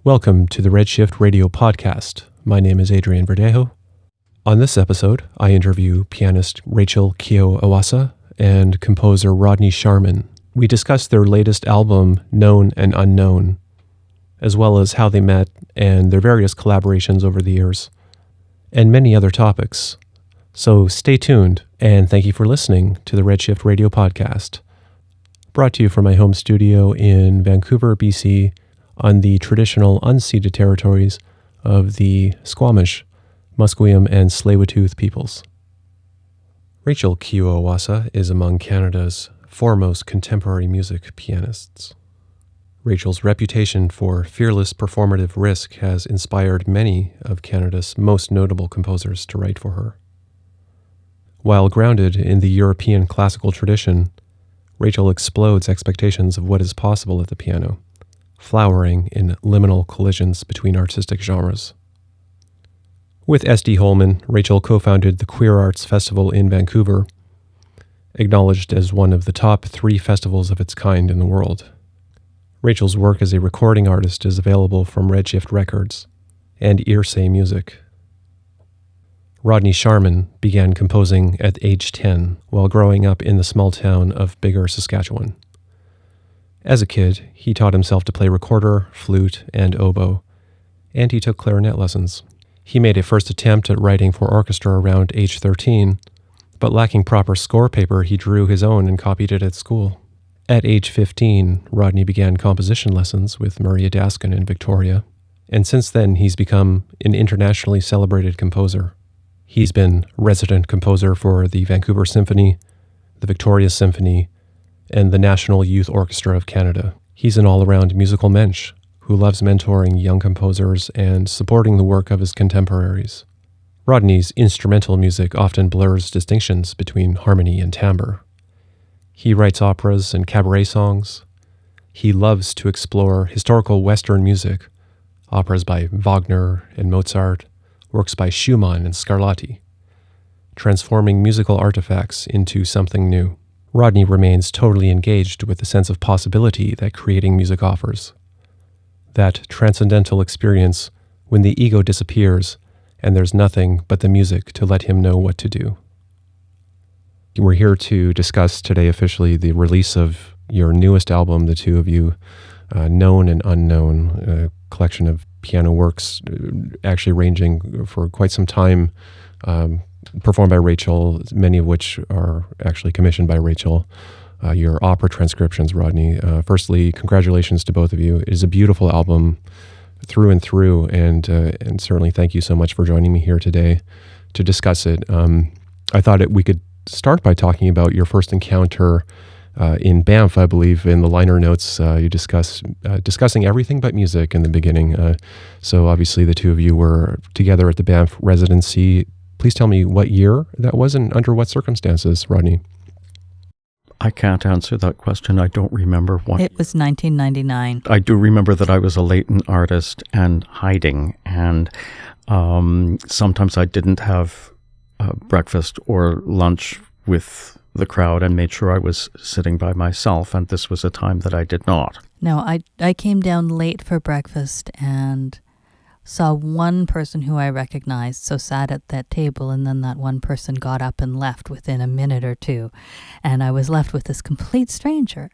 Welcome to the Redshift Radio Podcast. My name is Adrian Verdejo. On this episode, I interview pianist Rachel Kiyo Iwaasa and composer Rodney Sharman. We discuss their latest album, Known and Unknown, as well as how they met and their various collaborations over the years, and many other topics. So stay tuned, and thank you for listening to the Redshift Radio Podcast, brought to you from my home studio in Vancouver, BC, on the traditional unceded territories of the Squamish, Musqueam, and Tsleil-Waututh peoples. Rachel Kiyo Iwaasa is among Canada's foremost contemporary music pianists. Rachel's reputation for fearless performative risk has inspired many of Canada's most notable composers to write for her. While grounded in the European classical tradition, Rachel explodes expectations of what is possible at the piano, flowering in liminal collisions between artistic genres. With S.D. Holman, Rachel co-founded the Queer Arts Festival in Vancouver, acknowledged as one of the top 3 festivals of its kind in the world. Rachel's work as a recording artist is available from Redshift Records and Earsay Music. Rodney Sharman began composing at age 10 while growing up in the small town of Biggar, Saskatchewan. As a kid, he taught himself to play recorder, flute, and oboe, and he took clarinet lessons. He made a first attempt at writing for orchestra around age 13, but lacking proper score paper, he drew his own and copied it at school. At age 15, Rodney began composition lessons with Murray Adaskin in Victoria, and since then he's become an internationally celebrated composer. He's been resident composer for the Vancouver Symphony, the Victoria Symphony, and the National Youth Orchestra of Canada. He's an all-around musical mensch who loves mentoring young composers and supporting the work of his contemporaries. Rodney's instrumental music often blurs distinctions between harmony and timbre. He writes operas and cabaret songs. He loves to explore historical Western music, operas by Wagner and Mozart, works by Schumann and Scarlatti, transforming musical artifacts into something new. Rodney remains totally engaged with the sense of possibility that creating music offers. That transcendental experience when the ego disappears and there's nothing but the music to let him know what to do. We're here to discuss today officially the release of your newest album, the two of you, Known and Unknown, a collection of piano works actually ranging for quite some time, performed by Rachel, many of which are actually commissioned by Rachel. Your opera transcriptions, Rodney. Firstly, congratulations to both of you. It is a beautiful album through and through, and certainly thank you so much for joining me here today to discuss it. I thought we could start by talking about your first encounter in Banff, I believe. In the liner notes, you discussing everything but music in the beginning. So obviously the two of you were together at the Banff residency. Please tell me what year that was and under what circumstances, Rodney. I can't answer that question. I don't remember what. It was 1999. I do remember that I was a latent artist and hiding, and sometimes I didn't have breakfast or lunch with the crowd and made sure I was sitting by myself, and this was a time that I did not. No, I came down late for breakfast and saw one person who I recognized, so sat at that table, and then that one person got up and left within a minute or two, and I was left with this complete stranger.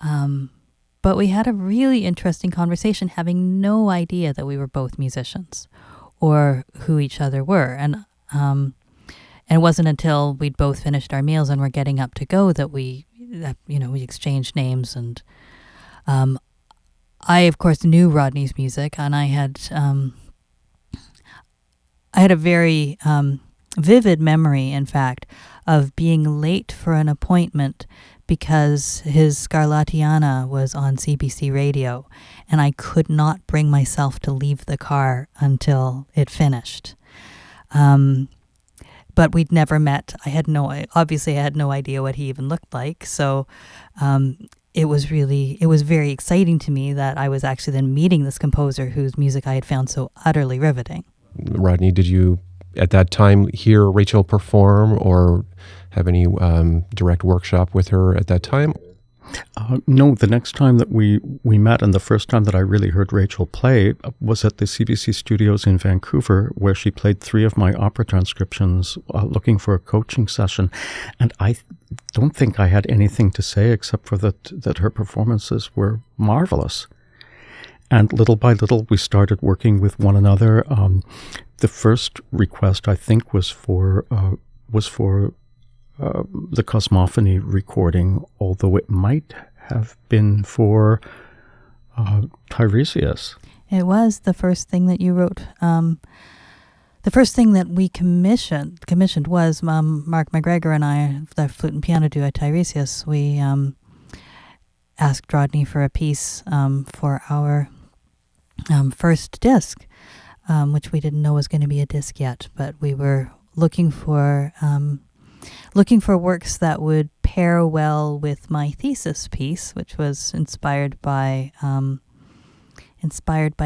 But we had a really interesting conversation, having no idea that we were both musicians or who each other were, and it wasn't until we'd both finished our meals and were getting up to go that we exchanged names. And I, of course, knew Rodney's music, and I had a very vivid memory, in fact, of being late for an appointment because his Scarlattiana was on CBC Radio, and I could not bring myself to leave the car until it finished. But we'd never met. I had no idea what he even looked like. So it was very exciting to me that I was actually then meeting this composer whose music I had found so utterly riveting. Rodney, did you at that time hear Rachel perform or have any direct workshop with her at that time? No, the next time that we met, and the first time that I really heard Rachel play, was at the CBC studios in Vancouver, where she played 3 of my opera transcriptions looking for a coaching session. And I don't think I had anything to say except for that her performances were marvelous. And little by little, we started working with one another. The first request, I think, was for the Cosmophony recording, although it might have been for Tiresias. It was the first thing that you wrote. The first thing that we commissioned was Mark McGregor and I, the flute and piano duo at Tiresias. We asked Rodney for a piece for our first disc, which we didn't know was going to be a disc yet, but we were looking for works that would pair well with my thesis piece, which was inspired by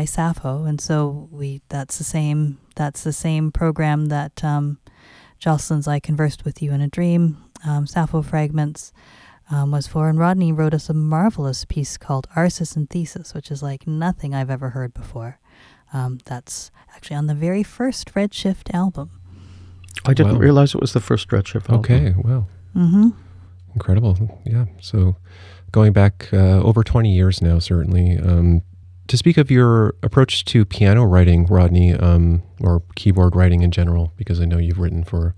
Sappho, and so that's the same program that Jocelyn's I Conversed With You in a Dream, Sappho Fragments was for, and Rodney wrote us a marvelous piece called Arsis and Thesis, which is like nothing I've ever heard before. That's actually on the very first Redshift album. I didn't realize it was the first Redshift album. Okay, wow. Mm-hmm. Incredible. Yeah, so going back over 20 years now, certainly. To speak of your approach to piano writing, Rodney, or keyboard writing in general, because I know you've written for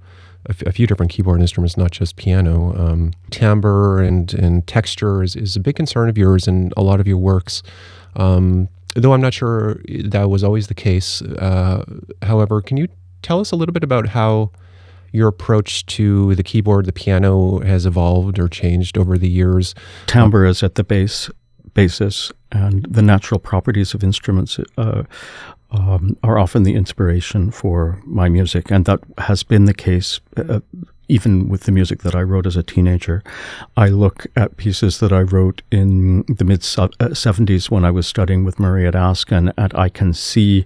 a few different keyboard instruments, not just piano. Timbre and texture is a big concern of yours in a lot of your works, though I'm not sure that was always the case. However, can you tell us a little bit about how your approach to the keyboard, the piano, has evolved or changed over the years? Timbre is at the basis, and the natural properties of instruments are often the inspiration for my music, and that has been the case even with the music that I wrote as a teenager. I look at pieces that I wrote in the mid-70s when I was studying with Murray Adaskin, and I can see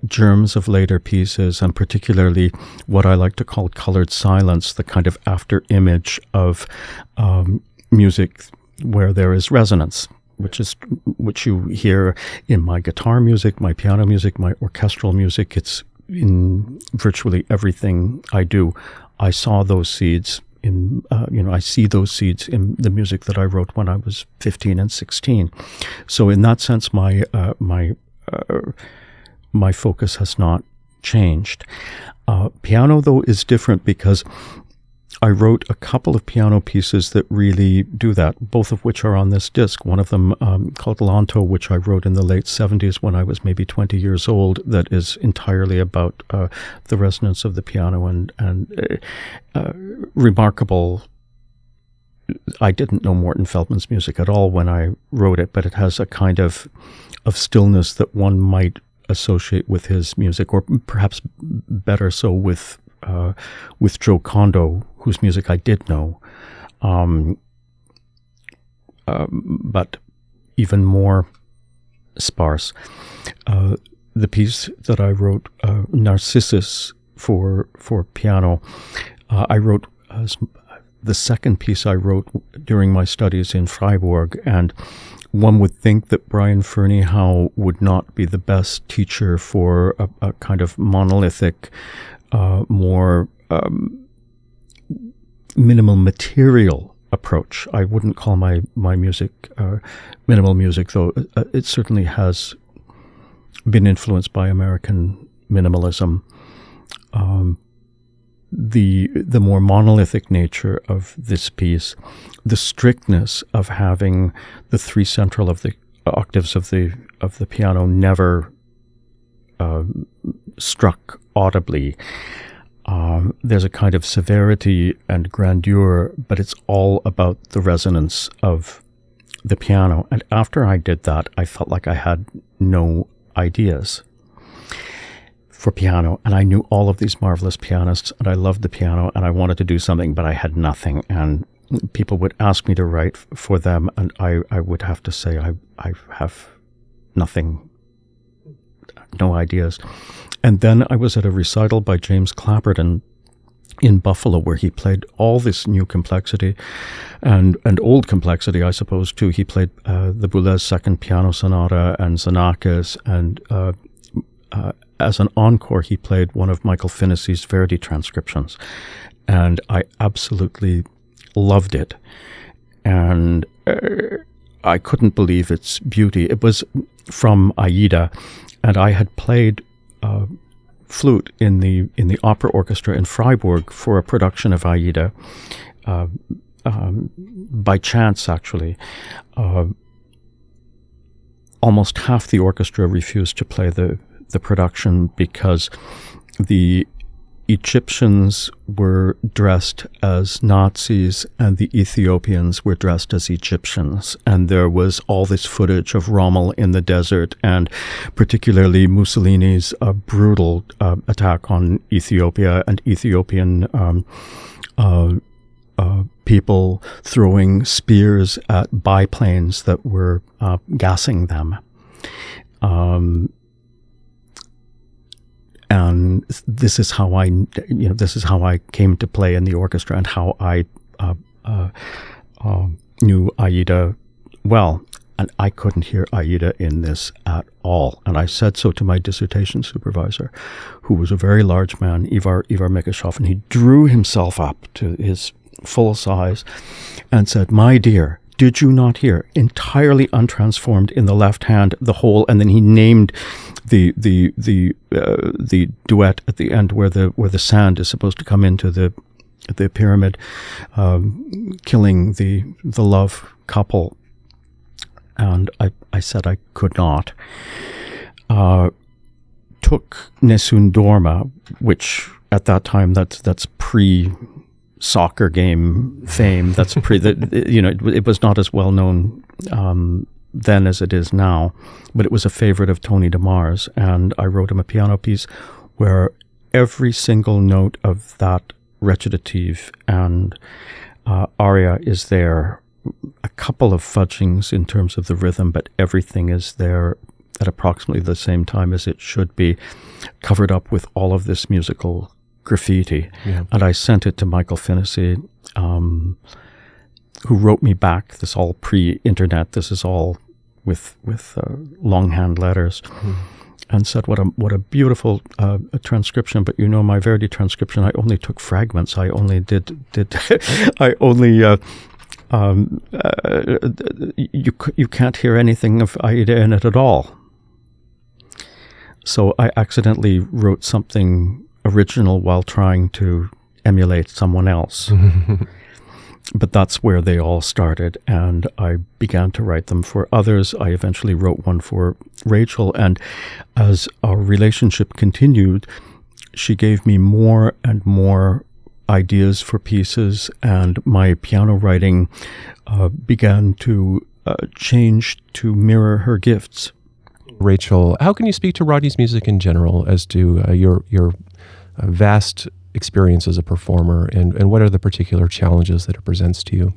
germs of later pieces, and particularly what I like to call colored silence, the kind of after image of music where there is resonance, which you hear in my guitar music, my piano music, my orchestral music. It's in virtually everything I do. I saw those seeds I see those seeds in the music that I wrote when I was 15 and 16. So in that sense, my focus has not changed. Piano, though, is different because I wrote a couple of piano pieces that really do that, both of which are on this disc. One of them called Lanto, which I wrote in the late 70s when I was maybe 20 years old, that is entirely about the resonance of the piano and remarkable. I didn't know Morton Feldman's music at all when I wrote it, but it has a kind of stillness that one might associate with his music, or perhaps better so with Joe Kondo, whose music I did know, but even more sparse. The piece that I wrote, Narcissus, for piano, I wrote the second piece I wrote during my studies in Freiburg, and one would think that Brian Ferneyhough would not be the best teacher for a kind of monolithic, more minimal material approach. I wouldn't call my music minimal music, though it certainly has been influenced by American minimalism. The more monolithic nature of this piece, the strictness of having the 3 central of the octaves of the piano never struck audibly. There's a kind of severity and grandeur, but it's all about the resonance of the piano. And after I did that, I felt like I had no ideas for piano, and I knew all of these marvelous pianists, and I loved the piano, and I wanted to do something, but I had nothing. And people would ask me to write for them, and I would have to say I have nothing, no ideas. And then I was at a recital by James Clapperton in Buffalo, where he played all this new complexity and old complexity, I suppose, too. He played the Boulez Second Piano Sonata and Xenakis, and as an encore, he played one of Michael Finnessey's Verdi transcriptions, and I absolutely loved it. And I couldn't believe its beauty. It was from Aida, and I had played flute in the opera orchestra in Freiburg for a production of Aida, by chance, actually. Almost half the orchestra refused to play the production because the Egyptians were dressed as Nazis and the Ethiopians were dressed as Egyptians. And there was all this footage of Rommel in the desert, and particularly Mussolini's brutal attack on Ethiopia and Ethiopian people throwing spears at biplanes that were gassing them. And this is how I came to play in the orchestra, and how I knew Aida well. And I couldn't hear Aida in this at all. And I said so to my dissertation supervisor, who was a very large man, Ivar Mikashov, and he drew himself up to his full size and said, "My dear, did you not hear? Entirely untransformed in the left hand, the whole," and then he named the duet at the end where the sand is supposed to come into the pyramid, killing the love couple. And I said I could not. Took Nessun Dorma, which at that time that's pre-soccer game fame. That's it was not as well known then as it is now, but it was a favorite of Tony DeMars, and I wrote him a piano piece where every single note of that recitative and aria is there. A couple of fudgings in terms of the rhythm, but everything is there at approximately the same time as it should be, covered up with all of this musical graffiti. Yeah. And I sent it to Michael Finnessey, who wrote me back. This all pre-internet. This is all with longhand letters, and said, "What a beautiful transcription." But my Verdi transcription, I only took fragments. I only did. I only. You can't hear anything of Aida in it at all. So I accidentally wrote something original while trying to emulate someone else. But that's where they all started, and I began to write them for others. I eventually wrote one for Rachel, and as our relationship continued, she gave me more and more ideas for pieces, and my piano writing began to change to mirror her gifts. Rachel, how can you speak to Rodney's music in general as to your vast experience as a performer, and what are the particular challenges that it presents to you?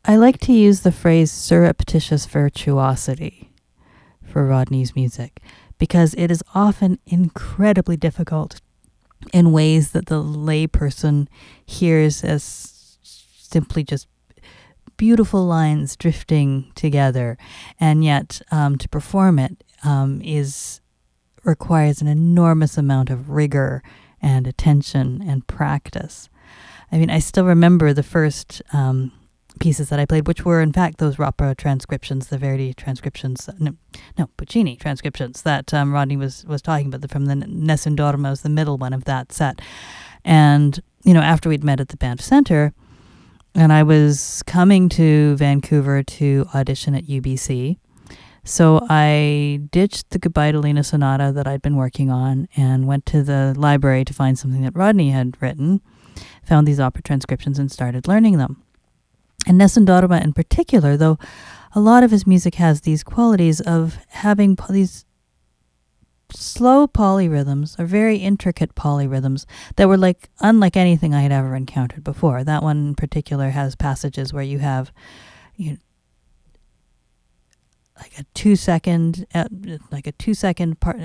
I like to use the phrase surreptitious virtuosity for Rodney's music, because it is often incredibly difficult in ways that the layperson hears as simply just beautiful lines drifting together, and yet to perform it requires an enormous amount of rigor and attention and practice. I mean, I still remember the first pieces that I played, which were in fact those opera transcriptions, the Verdi transcriptions, Puccini transcriptions that Rodney was talking about, from the Nessun Dorma was the middle one of that set. And, after we'd met at the Banff Centre, and I was coming to Vancouver to audition at UBC, so I ditched the Goodbye to Lena Sonata that I'd been working on and went to the library to find something that Rodney had written, found these opera transcriptions and started learning them. And Nessun Dorma in particular, though a lot of his music has these qualities of having these slow polyrhythms, or very intricate polyrhythms that were unlike anything I had ever encountered before. That one in particular has passages where you have like a 2 second part,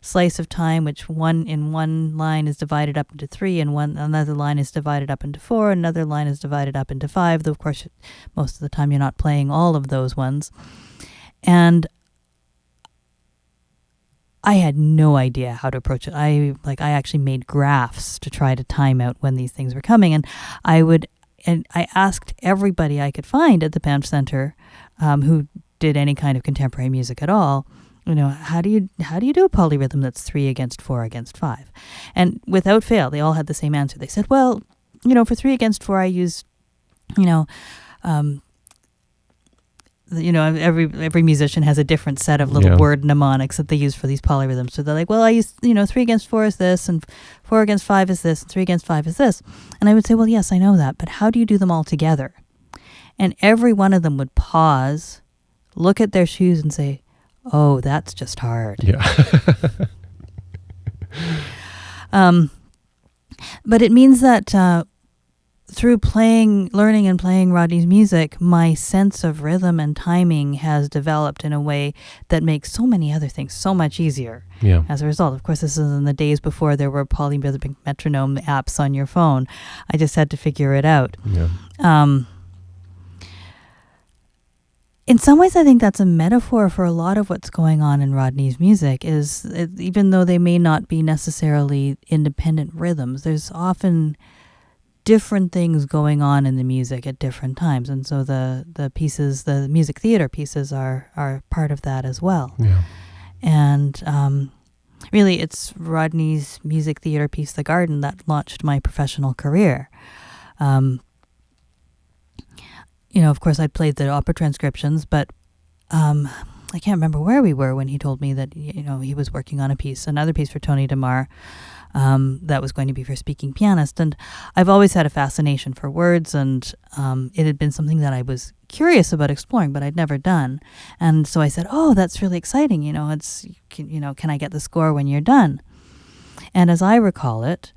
slice of time, which one line is divided up into 3, and another line is divided up into 4, another line is divided up into 5. Though of course, most of the time you're not playing all of those ones. And I had no idea how to approach it. I actually made graphs to try to time out when these things were coming, and I asked everybody I could find at the Banff Center who did any kind of contemporary music at all, how do you do a polyrhythm that's 3 against 4 against 5? And without fail, they all had the same answer. They said, well, for 3 against 4, I use, every musician has a different set of little word mnemonics that they use for these polyrhythms. So they're like, well, I use, 3 against 4 is this, and 4 against 5 is this, and 3 against 5 is this. And I would say, well, yes, I know that, but how do you do them all together? And every one of them would pause, look at their shoes, and say, oh, that's just hard. Yeah. But it means that through learning and playing Rodney's music, my sense of rhythm and timing has developed in a way that makes so many other things so much easier. Yeah. As a result, of course, this is in the days before there were polyrhythmic metronome apps on your phone. I just had to figure it out. Yeah. In some ways, I think that's a metaphor for a lot of what's going on in Rodney's music. Even though they may not be necessarily independent rhythms, there's often different things going on in the music at different times, and so the pieces, the music theater pieces, are part of that as well. Yeah. And really, it's Rodney's music theater piece, "The Garden," that launched my professional career. Of course, I'd played the opera transcriptions, but I can't remember where we were when he told me that he was working on another piece for Tony DeMar. That was going to be for speaking pianist. And I've always had a fascination for words, and it had been something that I was curious about exploring, but I'd never done. And so I said, oh, that's really exciting. Can I get the score when you're done? And as I recall it,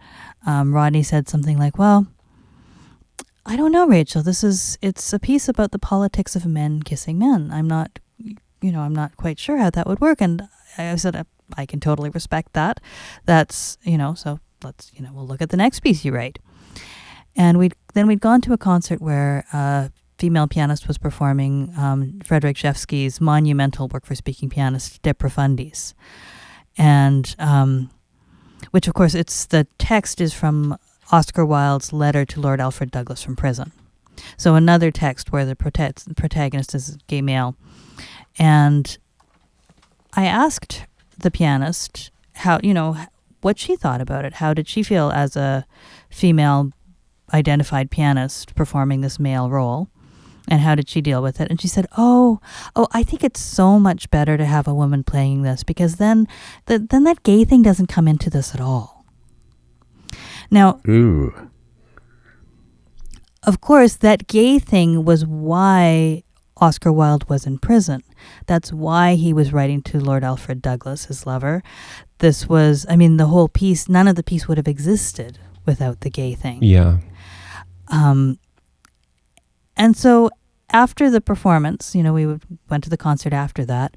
Rodney said something like, well, I don't know, Rachel, it's a piece about the politics of men kissing men. I'm not quite sure how that would work. And I said, I can totally respect that. That's, so let's, we'll look at the next piece you write. And we'd gone to a concert where a female pianist was performing Frederic Rzewski's monumental work for speaking pianist, De Profundis. And, which of course, the text is from Oscar Wilde's letter to Lord Alfred Douglas from prison. So another text where the protagonist is a gay male. And I asked the pianist how, what she thought about it. How did she feel as a female identified pianist performing this male role? And how did she deal with it? And she said, oh, I think it's so much better to have a woman playing this, because then that gay thing doesn't come into this at all. Now, ooh. Of course, that gay thing was why Oscar Wilde was in prison. That's why he was writing to Lord Alfred Douglas, his lover. This was, the whole piece, none of the piece would have existed without the gay thing. Yeah. And so after the performance, we went to the concert after that.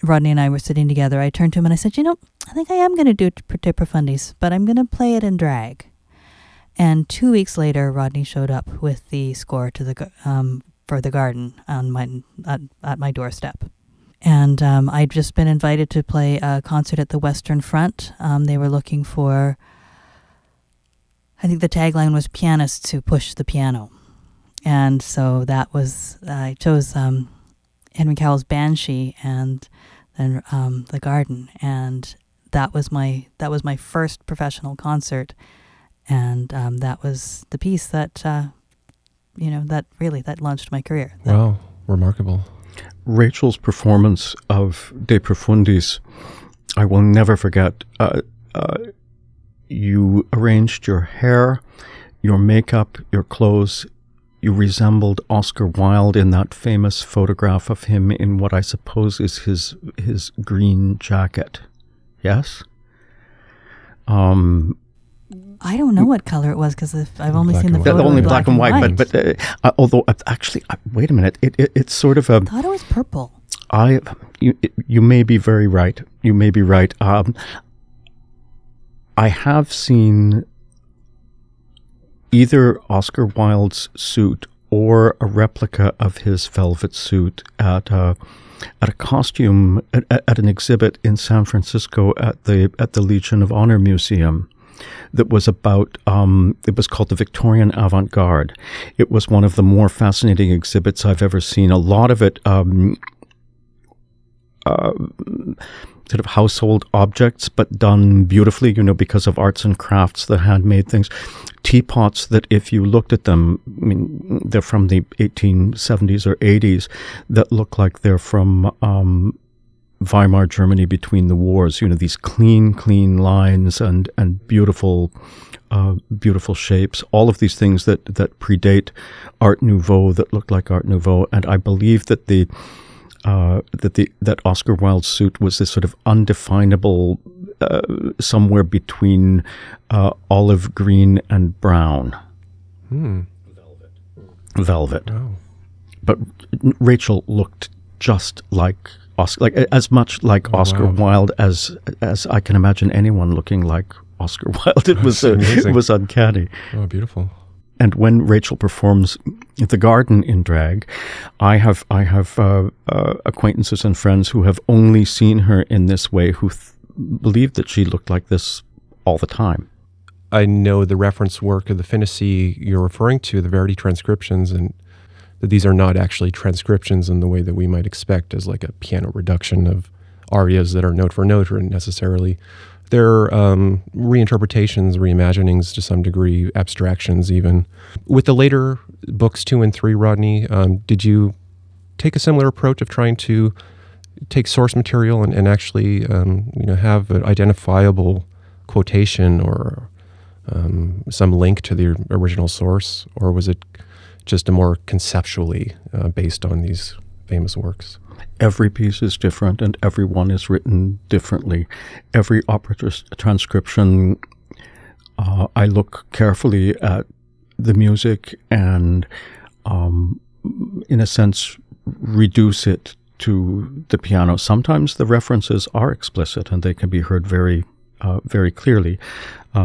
Rodney and I were sitting together. I turned to him and I said, I think I am going to do De Profundis, but I'm going to play it in drag. And 2 weeks later, Rodney showed up with the score to for The Garden at my doorstep. And I'd just been invited to play a concert at the Western Front. They were looking for, I think the tagline was pianists who push the piano. And so I chose Henry Cowell's Banshee and then The Garden. And that was my first professional concert. And that was the piece that, that launched my career. Wow, remarkable. Rachel's performance of De Profundis, I will never forget. You arranged your hair, your makeup, your clothes. You resembled Oscar Wilde in that famous photograph of him in what I suppose is his green jacket. Yes? I don't know what color it was because I've only seen the photo. Only black and white. But although actually, wait a minute, it's sort of a. I thought it was purple. you may be very right. You may be right. I have seen either Oscar Wilde's suit or a replica of his velvet suit at a costume at an exhibit in San Francisco at the Legion of Honor Museum. That was about, it was called the Victorian Avant-Garde. It was one of the more fascinating exhibits I've ever seen. A lot of it, sort of household objects, but done beautifully, because of arts and crafts, the handmade things. Teapots that if you looked at them, I mean, they're from the 1870s or 80s, that look like they're from Weimar Germany between the wars. These clean lines and beautiful shapes. All of these things that predate Art Nouveau, that look like Art Nouveau. And I believe that that Oscar Wilde's suit was this sort of undefinable, somewhere between olive green and brown. Velvet. Oh. But Rachel looked just like Oscar, as much like Oscar Wilde as I can imagine anyone looking like Oscar Wilde. It was uncanny. Oh, beautiful. And when Rachel performs The Garden in drag, I have acquaintances and friends who have only seen her in this way, who believed that she looked like this all the time. I know the reference work of the Finnissy you're referring to, the Verdi transcriptions, and that these are not actually transcriptions in the way that we might expect as like a piano reduction of arias that are note for note written necessarily. They're reinterpretations, reimaginings to some degree, abstractions even. With the later books 2 and 3, Rodney, did you take a similar approach of trying to take source material and actually have an identifiable quotation or some link to the original source? Or was it just a more conceptually based on these famous works? Every piece is different, and every one is written differently. Every opera transcription, I look carefully at the music and, in a sense, reduce it to the piano. Sometimes the references are explicit, and they can be heard very, very clearly.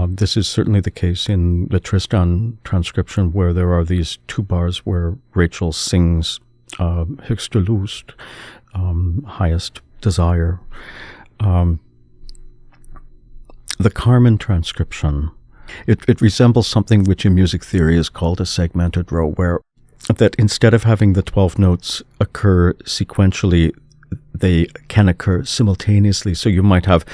This is certainly the case in the Tristan transcription, where there are these 2 bars where Rachel sings höchste Lust, highest desire. The Carmen transcription, it resembles something which in music theory is called a segmented row, where that instead of having the 12 notes occur sequentially, they can occur simultaneously. So you might have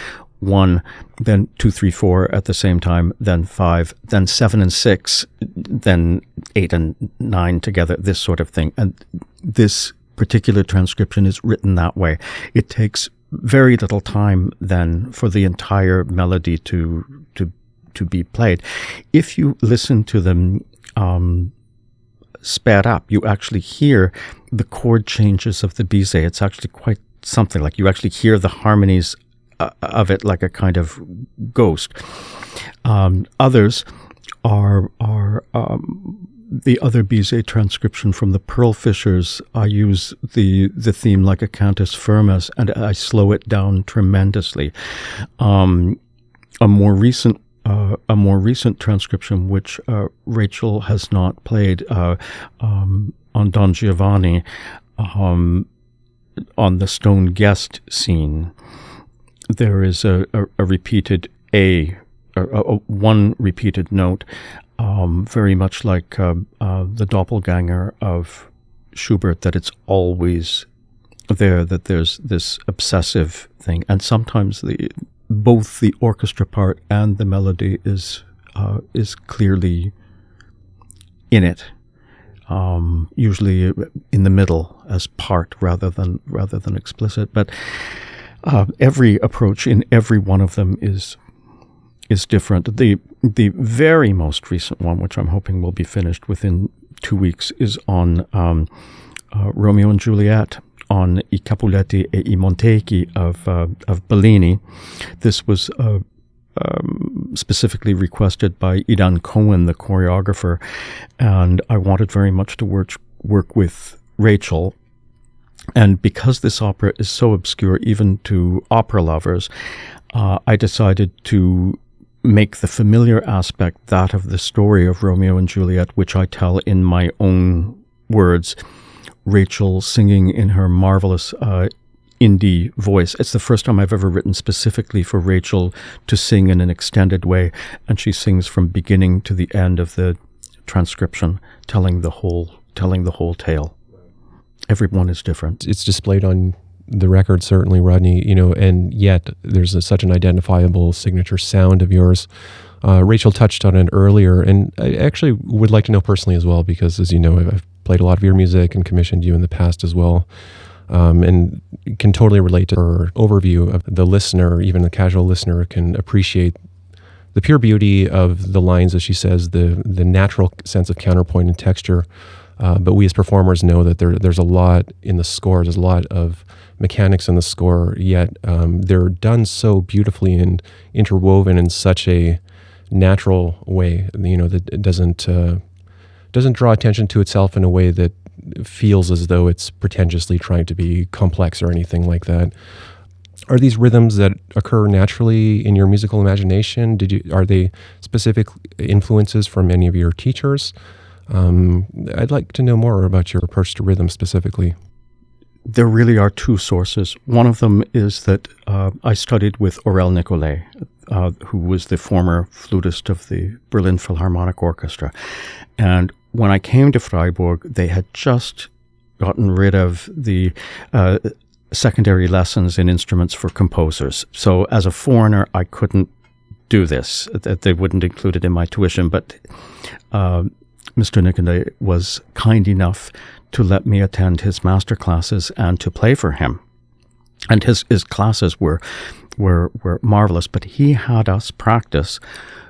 1, then 2, 3, 4 at the same time, then 5, then 7 and 6, then 8 and 9 together, this sort of thing. And this particular transcription is written that way. It takes very little time then for the entire melody to be played. If you listen to them sped up, you actually hear the chord changes of the Bizet. It's actually quite something. Like you actually hear the harmonies of it like a kind of ghost. Others are the other Bizet transcription from the Pearl Fishers. I use the theme like a cantus firmus, and I slow it down tremendously. A more recent transcription, which Rachel has not played, on Don Giovanni, on the stone guest scene, there is a repeated one repeated note, very much like the doppelganger of Schubert, that it's always there, that there's this obsessive thing. And sometimes both the orchestra part and the melody is clearly in it, usually in the middle as part rather than explicit. But every approach in every one of them is different. The very most recent one, which I'm hoping will be finished within 2 weeks, is on Romeo and Juliet, on I Capuletti e I Montecchi of Bellini. This was specifically requested by Idan Cohen, the choreographer, and I wanted very much to work with Rachel. And because this opera is so obscure, even to opera lovers, I decided to make the familiar aspect that of the story of Romeo and Juliet, which I tell in my own words, Rachel singing in her marvelous indie voice. It's the first time I've ever written specifically for Rachel to sing in an extended way, and she sings from beginning to the end of the transcription, telling the whole tale. Everyone is different. It's displayed on the record, certainly, Rodney, and yet there's such an identifiable signature sound of yours. Rachel touched on it earlier, and I actually would like to know personally as well, because as you know, I've played a lot of your music and commissioned you in the past as well, and can totally relate to her overview of the listener. Even the casual listener can appreciate the pure beauty of the lines, as she says, the natural sense of counterpoint and texture. But we as performers know that there's a lot in the score. There's a lot of mechanics in the score, yet they're done so beautifully and interwoven in such a natural way, that it doesn't draw attention to itself in a way that feels as though it's pretentiously trying to be complex or anything like that. Are these rhythms that occur naturally in your musical imagination? Are they specific influences from any of your teachers? I'd like to know more about your approach to rhythm specifically. There really are two sources. One of them is that I studied with Aurel Nicolet, who was the former flutist of the Berlin Philharmonic Orchestra. And when I came to Freiburg, they had just gotten rid of the secondary lessons in instruments for composers. So as a foreigner, I couldn't do this. They wouldn't include it in my tuition, but Mr. Nicolet was kind enough to let me attend his master classes and to play for him. And his classes were marvelous, but he had us practice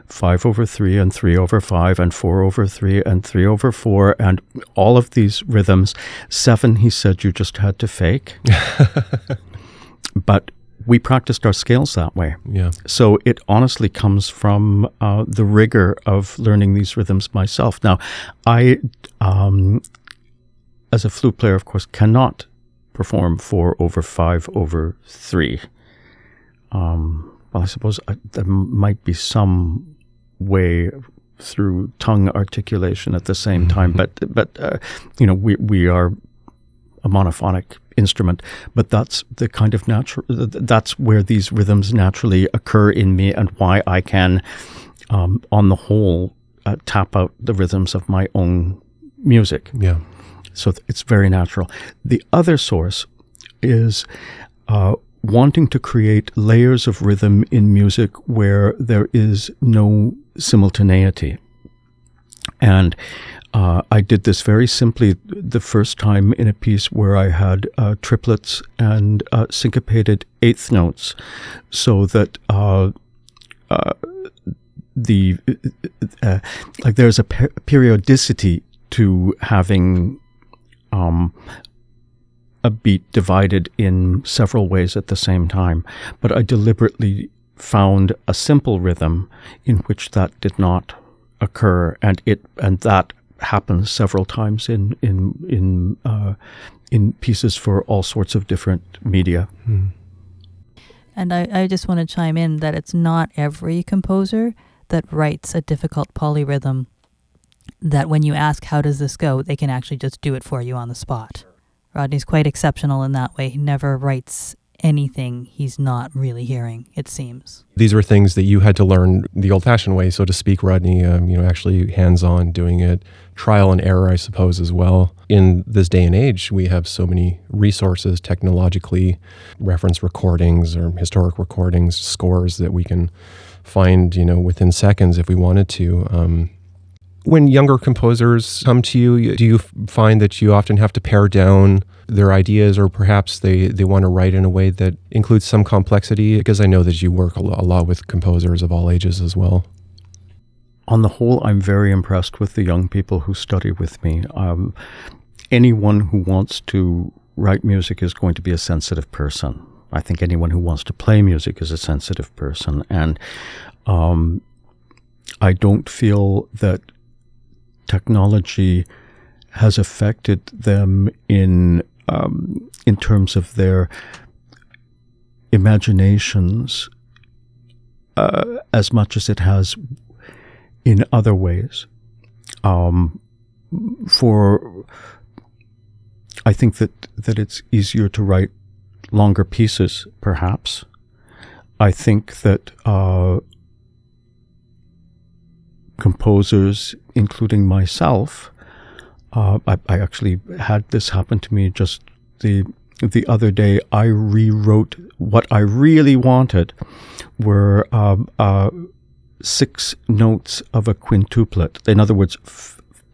5/3 and 3/5 and 4/3 and 3/4 and all of these rhythms. 7, he said, you just had to fake. But we practiced our scales that way. Yeah. So it honestly comes from the rigor of learning these rhythms myself. Now, I, as a flute player, of course, cannot perform 4/5/3. Well, I suppose there might be some way through tongue articulation at the same time, but we are a monophonic instrument, but that's the kind of that's where these rhythms naturally occur in me, and why I can, on the whole, tap out the rhythms of my own music. Yeah. So it's very natural. The other source is wanting to create layers of rhythm in music where there is no simultaneity. And I did this very simply the first time in a piece where I had triplets and syncopated eighth notes, so that there's a periodicity to having a beat divided in several ways at the same time. But I deliberately found a simple rhythm in which that did not occur, and that happens several times in pieces for all sorts of different media. And I just want to chime in that it's not every composer that writes a difficult polyrhythm that when you ask how does this go, they can actually just do it for you on the spot. Rodney's quite exceptional in that way. He never writes anything he's not really hearing, it seems. These were things that you had to learn the old-fashioned way, so to speak, Rodney, actually hands-on doing it, trial and error, I suppose, as well. In this day and age, we have so many resources technologically, reference recordings or historic recordings, scores that we can find, within seconds if we wanted to. When younger composers come to you, do you find that you often have to pare down their ideas, or perhaps they want to write in a way that includes some complexity? Because I know that you work a lot with composers of all ages as well. On the whole, I'm very impressed with the young people who study with me. Anyone who wants to write music is going to be a sensitive person. I think anyone who wants to play music is a sensitive person. And I don't feel that technology has affected them in in terms of their imaginations as much as it has in other ways. I think that it's easier to write longer pieces, perhaps. I think that composers, including myself, I actually had this happen to me just the other day. I rewrote what I really wanted were 6 notes of a quintuplet. In other words,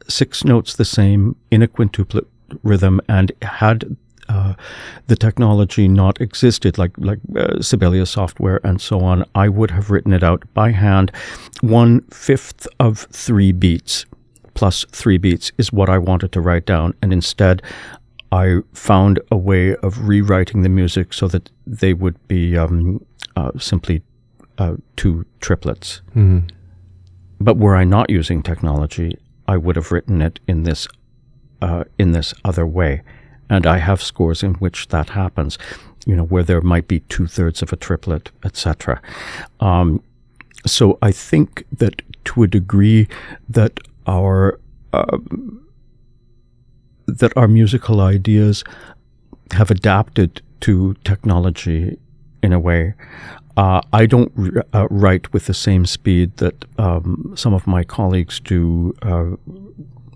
6 notes the same in a quintuplet rhythm, and had the technology not existed, like Sibelius software and so on, I would have written it out by hand. 1/5 of 3 beats plus 3 beats is what I wanted to write down, and instead I found a way of rewriting the music so that they would be simply 2 triplets. Mm-hmm. But were I not using technology, I would have written it in this other way. And I have scores in which that happens, where there might be 2/3 of a triplet, etc. So I think that to a degree that our musical ideas have adapted to technology in a way. I don't write with the same speed that some of my colleagues do,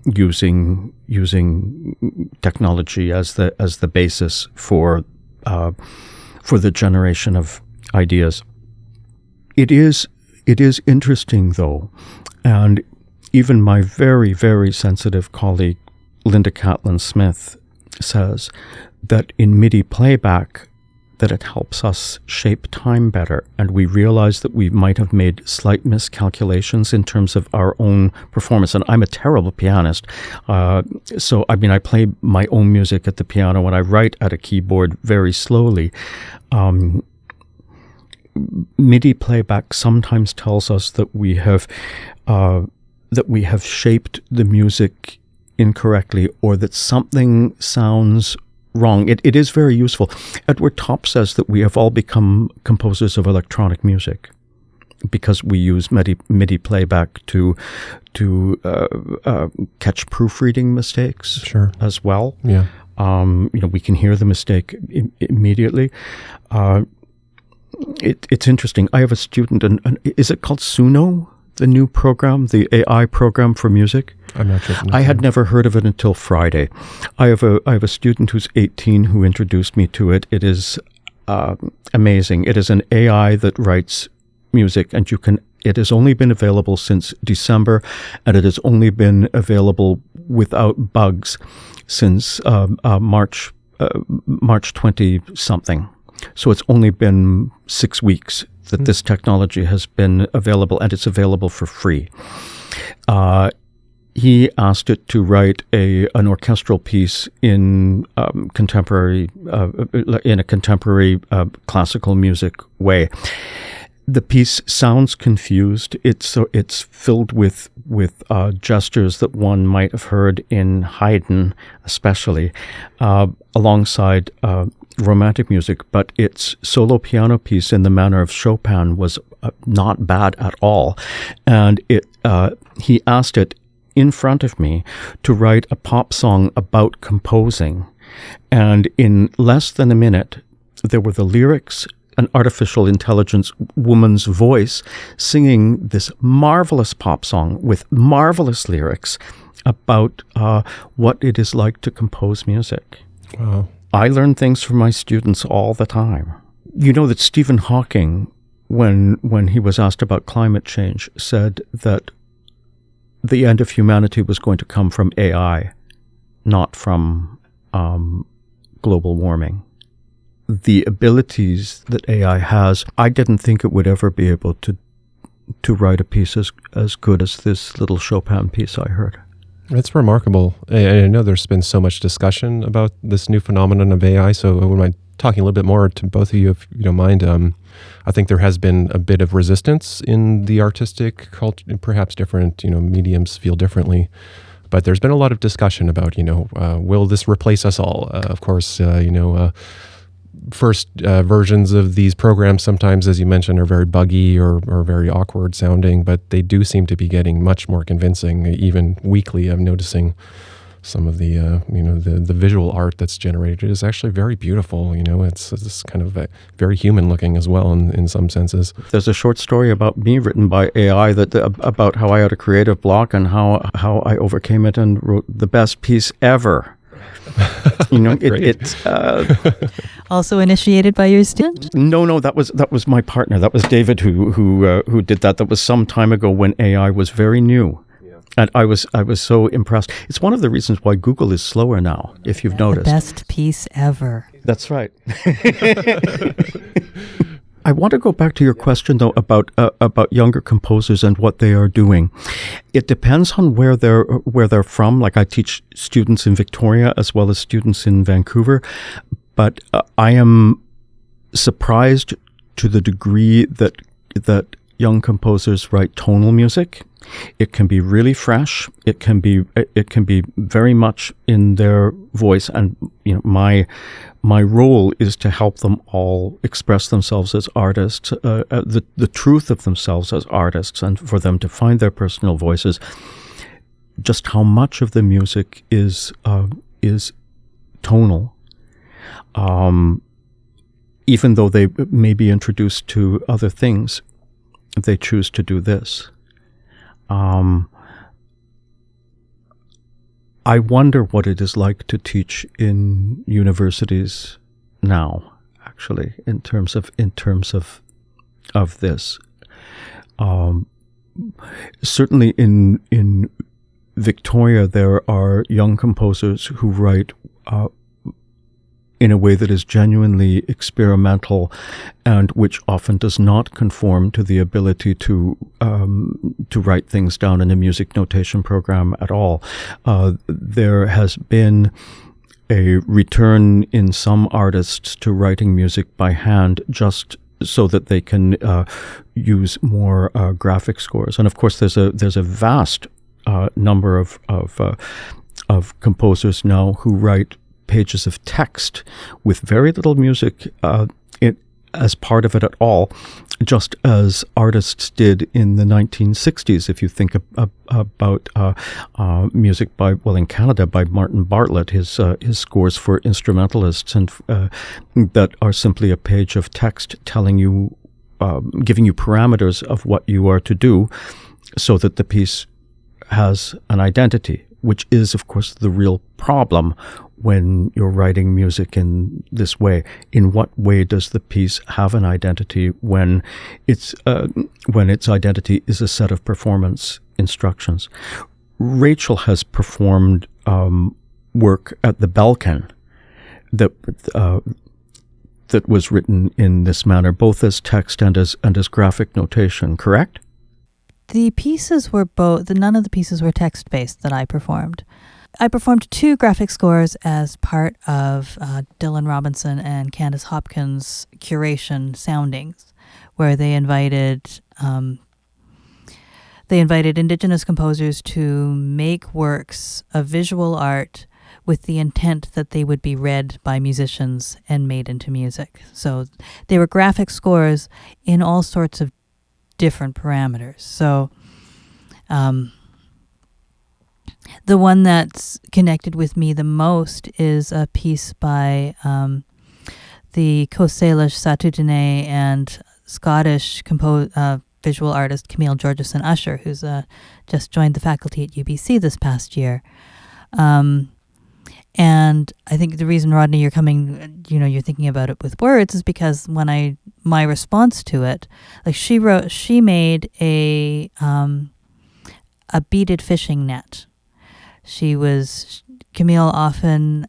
using technology as the basis for the generation of ideas. It is interesting, though, and even my very, very sensitive colleague Linda Catlin Smith says that in MIDI playback that it helps us shape time better, and we realize that we might have made slight miscalculations in terms of our own performance. And I'm a terrible pianist, so I play my own music at the piano and I write at a keyboard very slowly. MIDI playback sometimes tells us that we have shaped the music incorrectly, or that something sounds wrong. It is very useful. Edward Topp says that we have all become composers of electronic music because we use MIDI playback to catch proofreading mistakes. Sure. As well. Yeah. We can hear the mistake immediately. It's interesting. I have a student, and is it called Suno? The new program, the AI program for music? I'm not sure. I had never heard of it until Friday. I have a student who's 18 who introduced me to it. It is amazing. It is an AI that writes music, and it has only been available since December, and it has only been available without bugs since March 20-something. So it's only been 6 weeks that this technology has been available, and it's available for free. He asked it to write an orchestral piece in a contemporary classical music way. The piece sounds confused. It's filled with gestures that one might have heard in Haydn, especially, alongside romantic music, but its solo piano piece in the manner of Chopin was not bad at all. And he asked it in front of me to write a pop song about composing. And in less than a minute, there were the lyrics, an artificial intelligence woman's voice singing this marvelous pop song with marvelous lyrics about what it is like to compose music. Wow. I learn things from my students all the time. You know that Stephen Hawking, when he was asked about climate change, said that the end of humanity was going to come from AI, not from global warming. The abilities that AI has, I didn't think it would ever be able to write a piece as good as this little Chopin piece I heard. It's remarkable. I know there's been so much discussion about this new phenomenon of AI, so I wouldn't mind talking a little bit more to both of you, if you don't mind. I think there has been a bit of resistance in the artistic culture, perhaps different, mediums feel differently. But there's been a lot of discussion about, will this replace us all? Of course, first versions of these programs sometimes, as you mentioned, are very buggy or very awkward sounding, but they do seem to be getting much more convincing. Even weekly, I'm noticing some of the the visual art that's generated is actually very beautiful. It's kind of very human looking as well in some senses. There's a short story about me written by AI about how I had a creative block and how I overcame it and wrote the best piece ever. It's also initiated by your student? No, that was my partner. That was David who did that. That was some time ago when AI was very new. And I was so impressed. It's one of the reasons why Google is slower now, if you've noticed. The best piece ever. That's right. I want to go back to your question, though, about younger composers and what they are doing. It depends on where they're from. Like, I teach students in Victoria as well as students in Vancouver, but I am surprised to the degree that young composers write tonal music. It can be really fresh. It can be very much in their voice, and my role is to help them all express themselves as artists, the truth of themselves as artists, and for them to find their personal voices. Just how much of the music is tonal, even though they may be introduced to other things, they choose to do this. I wonder what it is like to teach in universities now, actually, in terms of this. Certainly in Victoria, there are young composers who write in a way that is genuinely experimental and which often does not conform to the ability to write things down in a music notation program at all. There has been a return in some artists to writing music by hand just so that they can use more graphic scores. And of course, there's a vast number of composers now who write pages of text with very little music as part of it at all, just as artists did in the 1960s. If you think about music in Canada by Martin Bartlett, his scores for instrumentalists, and that are simply a page of text telling you, giving you parameters of what you are to do, so that the piece has an identity, which is, of course, the real problem when you're writing music in this way. In what way does the piece have an identity when its identity is a set of performance instructions? Rachel has performed work at the Belkin that was written in this manner, both as text and as graphic notation. Correct? The pieces were both. None of the pieces were text-based that I performed. I performed 2 graphic scores as part of Dylan Robinson and Candace Hopkins' curation soundings, where they invited Indigenous composers to make works of visual art with the intent that they would be read by musicians and made into music. So they were graphic scores in all sorts of different parameters. So the one that's connected with me the most is a piece by the Coast Salish, Satudine, and Scottish visual artist Camille Georgeson Usher, who's just joined the faculty at UBC this past year. And I think the reason, Rodney, you're thinking about it with words is because my response to it, like she made a beaded fishing net. Camille often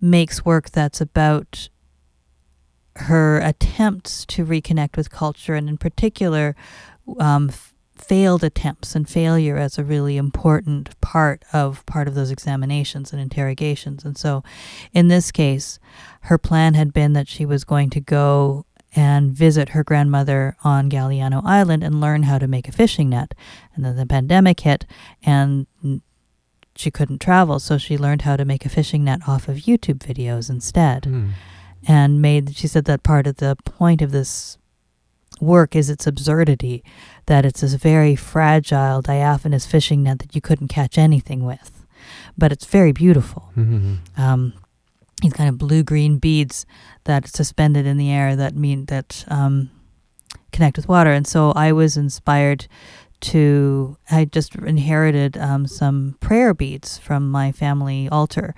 makes work that's about her attempts to reconnect with culture, and in particular, failed attempts and failure as a really important part of those examinations and interrogations. And so in this case, her plan had been that she was going to go and visit her grandmother on Galiano Island and learn how to make a fishing net. And then the pandemic hit, and she couldn't travel, so she learned how to make a fishing net off of YouTube videos instead. And she said that part of the point of this work is its absurdity, that it's this very fragile, diaphanous fishing net that you couldn't catch anything with. But it's very beautiful. These kind of blue-green beads that suspended in the air that connect with water. And so I was inspired I just inherited some prayer beads from my family altar,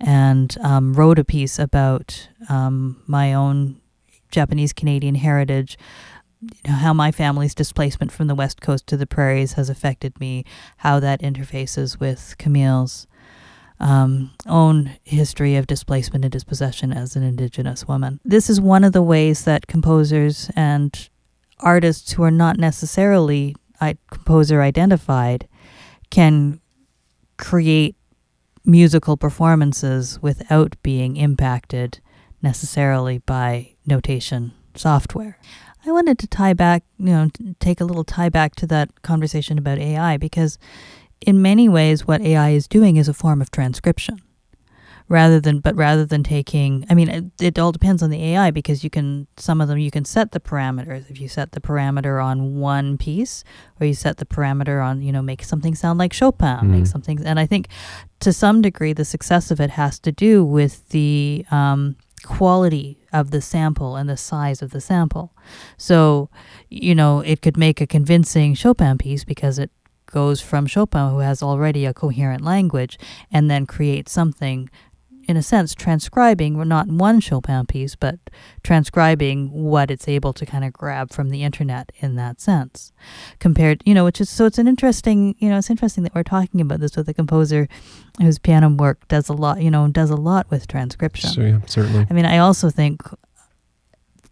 and wrote a piece about my own Japanese-Canadian heritage, how my family's displacement from the West Coast to the prairies has affected me, how that interfaces with Camille's own history of displacement and dispossession as an Indigenous woman. This is one of the ways that composers and artists who are not necessarily composer identified can create musical performances without being impacted necessarily by notation software. I wanted to take a little tie back to that conversation about AI, because in many ways what AI is doing is a form of transcription. Rather than taking, it all depends on the AI, because some of them you can set the parameters. If you set the parameter on one piece, or you set the parameter on, make something sound like Chopin, make something, and I think to some degree the success of it has to do with the quality of the sample and the size of the sample. So, it could make a convincing Chopin piece because it goes from Chopin, who has already a coherent language, and then create something, in a sense, transcribing, not one Chopin piece, but transcribing what it's able to kind of grab from the internet in that sense. Compared, it's an interesting, it's interesting that we're talking about this with a composer whose piano work does a lot with transcription. So, yeah, certainly. I also think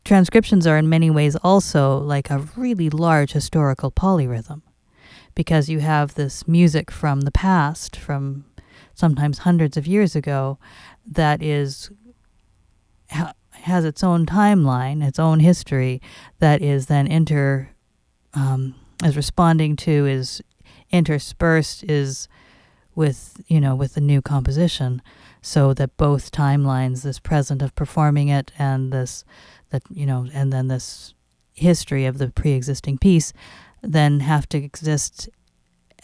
transcriptions are in many ways also like a really large historical polyrhythm, because you have this music from the past, from sometimes hundreds of years ago, that has its own timeline, its own history, that is then is interspersed with the new composition, so that both timelines, this present of performing it and and then this history of the pre-existing piece, then have to exist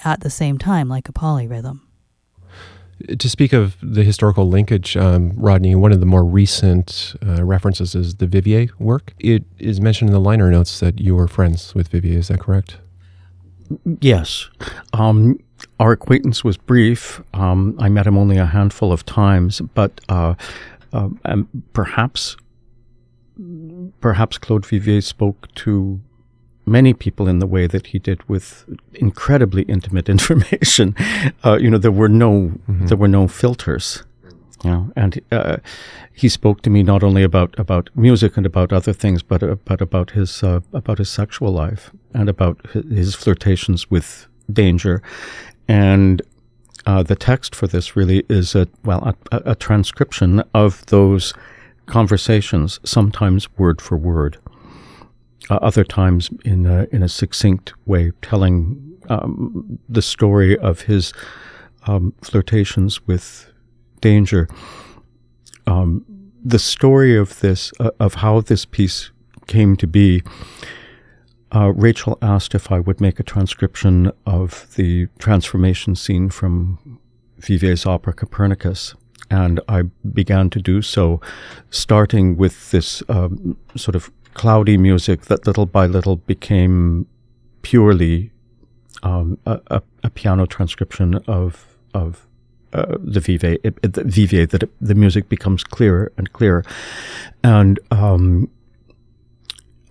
at the same time, like a polyrhythm. To speak of the historical linkage, Rodney, one of the more recent references is the Vivier work. It is mentioned in the liner notes that you were friends with Vivier. Is that correct? Yes. Our acquaintance was brief. I met him only a handful of times, but perhaps Claude Vivier spoke to many people in the way that he did, with incredibly intimate information. There were no filters. And he spoke to me not only about music and about other things, but about his sexual life and about his flirtations with danger. And the text for this really is a transcription of those conversations, sometimes word for word. Other times in a succinct way, telling the story of his flirtations with danger. The story of this, of how this piece came to be, Rachel asked if I would make a transcription of the transformation scene from Vivier's opera Copernicus. And I began to do so, starting with this sort of cloudy music that little by little became purely a piano transcription of the Vivier. That the music becomes clearer and clearer. And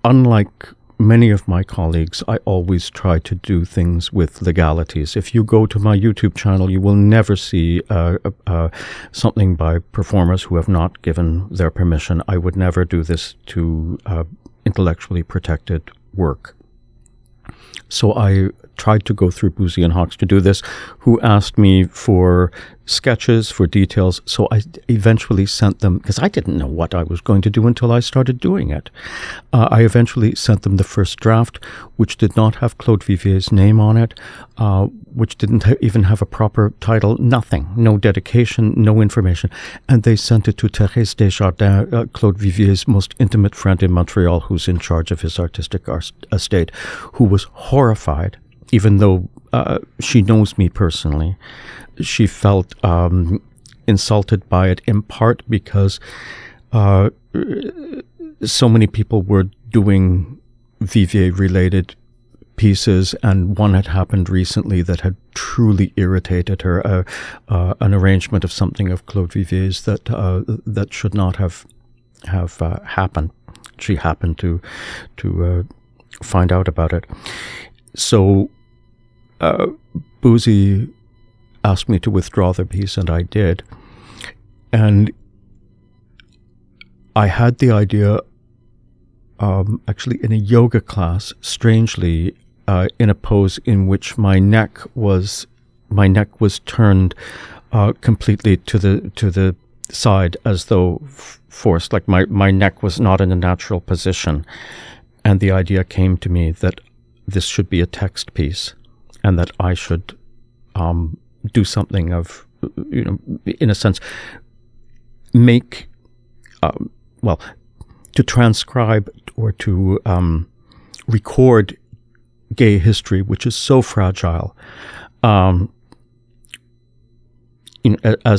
unlike many of my colleagues, I always try to do things with legalities. If you go to my YouTube channel, you will never see something by performers who have not given their permission. I would never do this to intellectually protected work. So I tried to go through Boozy and Hawks to do this, who asked me for sketches, for details. So I eventually sent them, because I didn't know what I was going to do until I started doing it. I eventually sent them the first draft, which did not have Claude Vivier's name on it, which didn't even have a proper title, nothing, no dedication, no information. And they sent it to Thérèse Desjardins, Claude Vivier's most intimate friend in Montreal, who's in charge of his artistic estate, who was horrified, even though she knows me personally. She felt insulted by it, in part because so many people were doing Vivier-related pieces, and one had happened recently that had truly irritated her, an arrangement of something of Claude Vivier's that should not have happened. She happened to find out about it. So Boozy asked me to withdraw the piece, and I did. And I had the idea, actually in a yoga class, strangely, in a pose in which my neck was turned completely to the side, as though forced, like my neck was not in a natural position. And the idea came to me that this should be a text piece, and that I should do something of, in a sense, make, to transcribe or to record gay history, which is so fragile, as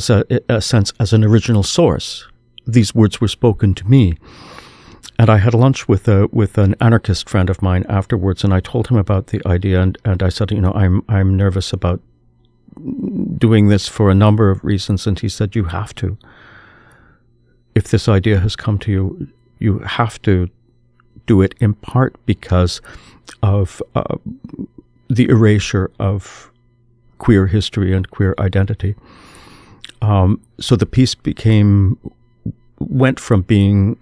a sense, as an original source. These words were spoken to me. And I had lunch with an anarchist friend of mine afterwards, and I told him about the idea, and I said, I'm nervous about doing this for a number of reasons. And he said, you have to. If this idea has come to you, you have to do it, in part because of the erasure of queer history and queer identity. So the piece went from being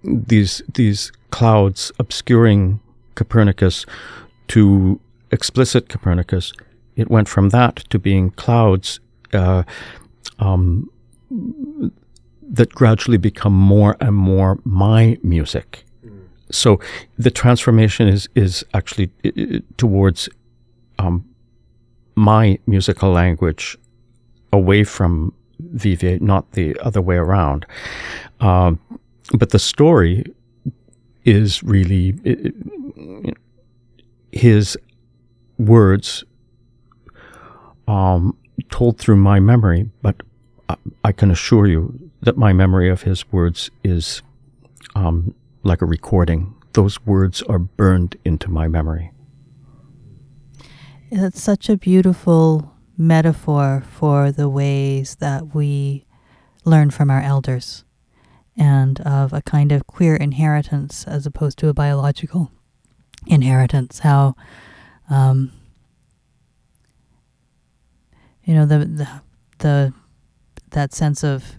these clouds obscuring Copernicus to explicit Copernicus. It went from that to being clouds that gradually become more and more my music. So the transformation is actually towards my musical language, away from Vivier, not the other way around. But the story is really his words told through my memory, but I can assure you that my memory of his words is like a recording. Those words are burned into my memory. It's such a beautiful metaphor for the ways that we learn from our elders, and of a kind of queer inheritance as opposed to a biological inheritance. How, that sense of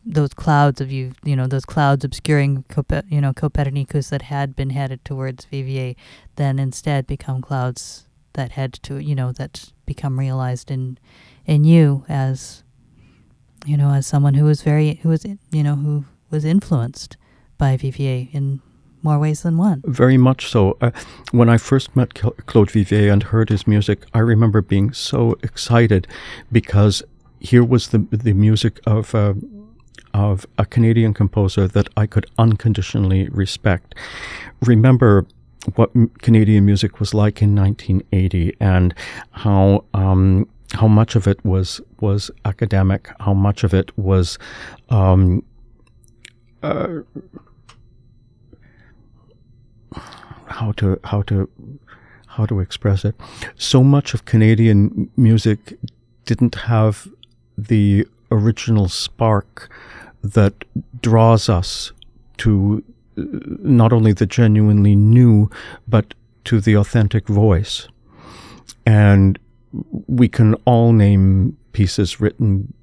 those clouds of those clouds obscuring Copernicus that had been headed towards Vivier, then instead become clouds that head to that become realized in you as as someone who was influenced by Vivier in more ways than one. Very much so. When I first met Claude Vivier and heard his music, I remember being so excited, because here was the music of a Canadian composer that I could unconditionally respect. Remember what Canadian music was like in 1980, and how much of it was academic, how much of it was how to express it. So much of Canadian music didn't have the original spark that draws us to not only the genuinely new, but to the authentic voice. And we can all name pieces written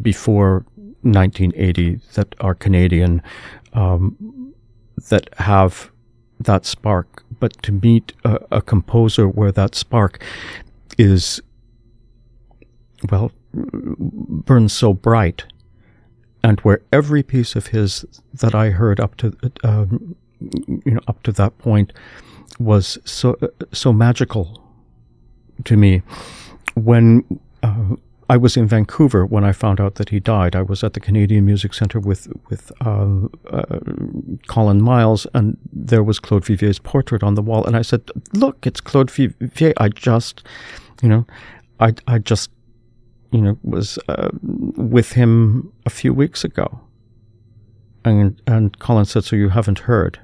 before 1980 that are Canadian, that have that spark. But to meet a composer where that spark is, burns so bright, and where every piece of his that I heard up to up to that point was so magical to me. When I was in Vancouver when I found out that he died, I was at the Canadian Music Centre with Colin Miles, and there was Claude Vivier's portrait on the wall, and I said, "Look, it's Claude Vivier. I just was with him a few weeks ago." And Colin said, "So you haven't heard?"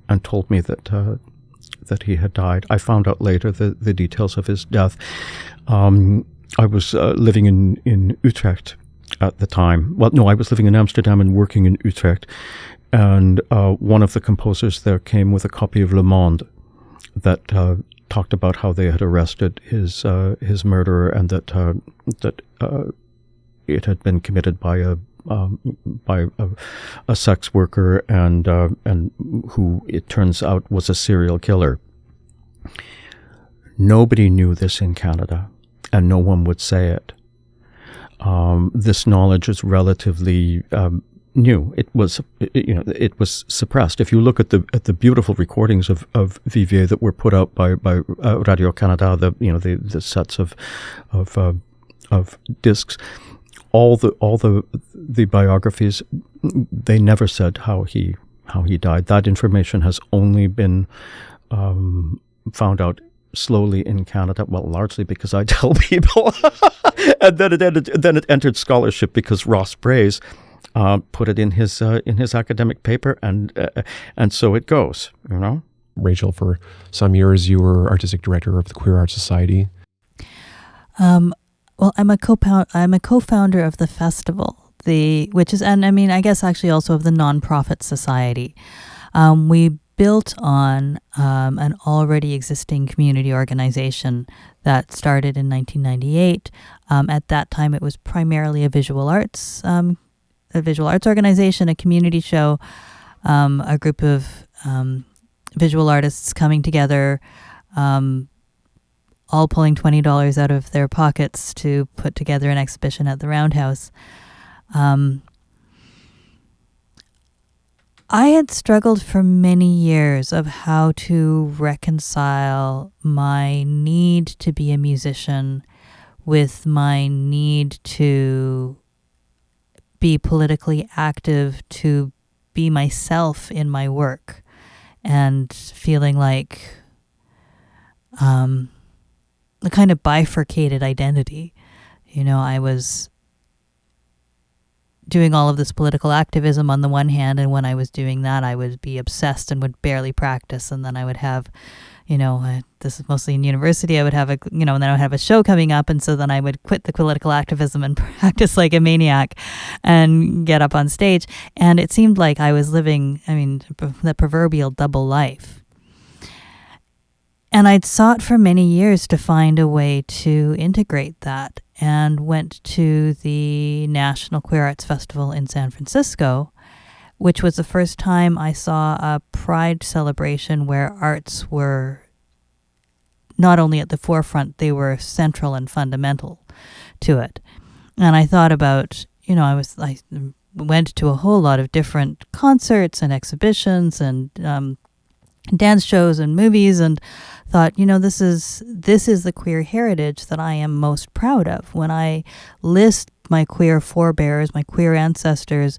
And told me that he had died. I found out later the details of his death. I was living in Utrecht at the time. Well, no, I was living in Amsterdam and working in Utrecht. And one of the composers there came with a copy of Le Monde that talked about how they had arrested his murderer, and that it had been committed by a sex worker and who it turns out was a serial killer. Nobody knew this in Canada, and no one would say it. This knowledge is relatively new. It was suppressed. If you look at the beautiful recordings of Vivier that were put out by Radio Canada, the sets of discs, all the biographies, they never said how he died. That information has only been found out slowly in Canada, well, largely because I tell people, and then it entered scholarship because Ross Braze put it in his academic paper, and so it goes, Rachel, for some years you were artistic director of the Queer Art Society. Well, I'm a co-founder of the festival, which is, and I mean, I guess actually also of the nonprofit society. We built on an already existing community organization that started in 1998. At that time, it was primarily a visual arts organization, a community show, a group of visual artists coming together, all pulling $20 out of their pockets to put together an exhibition at the Roundhouse. I had struggled for many years of how to reconcile my need to be a musician with my need to be politically active, to be myself in my work, and feeling like a kind of bifurcated identity. I was doing all of this political activism on the one hand, and when I was doing that, I would be obsessed and would barely practice, and then I would have, this is mostly in university, I would have and then I would have a show coming up, and so then I would quit the political activism and practice like a maniac and get up on stage, and it seemed like I was living, the proverbial double life. And I'd sought for many years to find a way to integrate that, and went to the National Queer Arts Festival in San Francisco, which was the first time I saw a pride celebration where arts were not only at the forefront, they were central and fundamental to it. And I thought about, I went to a whole lot of different concerts and exhibitions and dance shows and movies, and thought, this is the queer heritage that I am most proud of. When I list my queer forebears, my queer ancestors,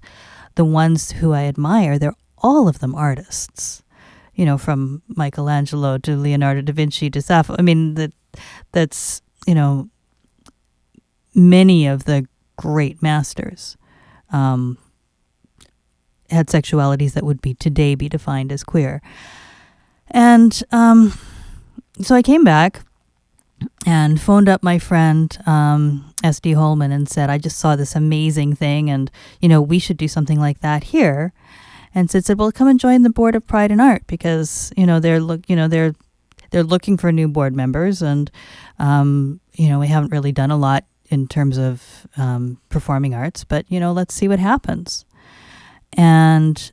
the ones who I admire, they're all of them artists. From Michelangelo to Leonardo da Vinci to Sappho. That's many of the great masters had sexualities that would today be defined as queer. And so I came back and phoned up my friend S.D. Holman and said, I just saw this amazing thing, and we should do something like that here. And Sid said, well, come and join the board of Pride and Art, because they're looking for new board members, and we haven't really done a lot in terms of performing arts, but let's see what happens. And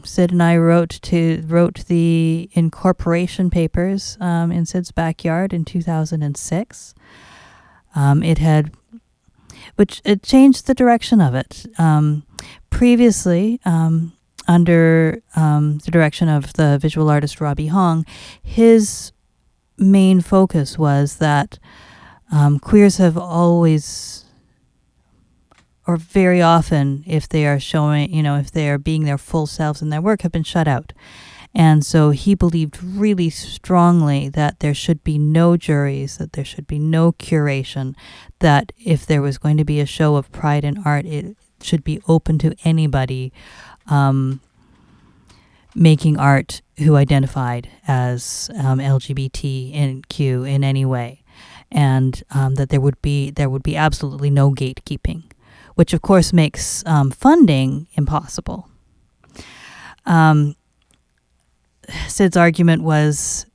Sid and I wrote the incorporation papers in Sid's backyard in 2006. It changed the direction of it. Previously, under the direction of the visual artist Robbie Hong, his main focus was that queers have always, or very often, if they are showing, if they are being their full selves in their work, have been shut out. And so he believed really strongly that there should be no juries, that there should be no curation, that if there was going to be a show of pride in art, it should be open to anybody making art who identified as LGBTQ in any way, and that there would be absolutely no gatekeeping, which of course makes funding impossible. Sid's argument was,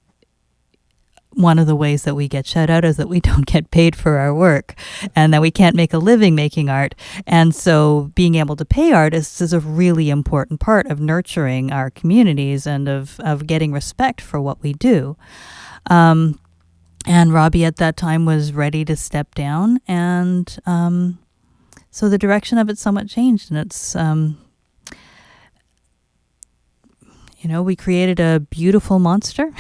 one of the ways that we get shut out is that we don't get paid for our work and that we can't make a living making art. And so being able to pay artists is a really important part of nurturing our communities and of getting respect for what we do. And Robbie at that time was ready to step down. And so the direction of it somewhat changed. And it's... we created a beautiful monster.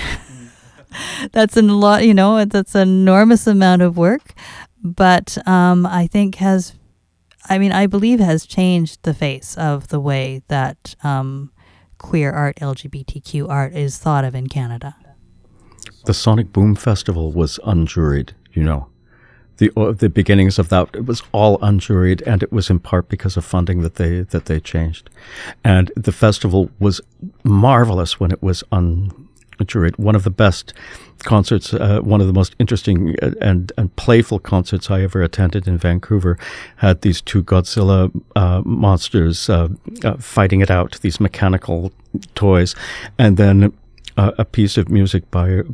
That's a lot, that's an enormous amount of work, but I believe has changed the face of the way that queer art, LGBTQ art is thought of in Canada. The Sonic Boom Festival was unjuried, The beginnings of that, it was all unjuried, and it was in part because of funding that they changed. And the festival was marvelous when it was unjuried. One of the best concerts, one of the most interesting and playful concerts I ever attended in Vancouver, had these two Godzilla monsters fighting it out, these mechanical toys, and then a piece of music by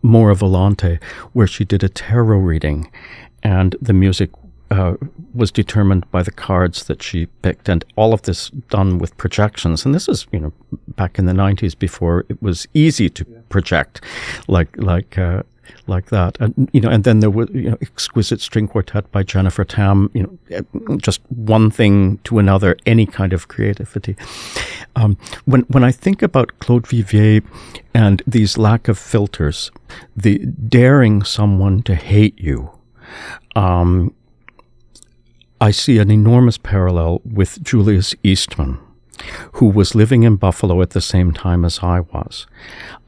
Maura Volante, where she did a tarot reading, and the music was determined by the cards that she picked, and all of this done with projections. And this is, back in the 90s, before it was easy to project like that. And, and then there was, exquisite string quartet by Jennifer Tam, just one thing to another, any kind of creativity. When I think about Claude Vivier and these lack of filters, the daring someone to hate you, I see an enormous parallel with Julius Eastman, who was living in Buffalo at the same time as I was.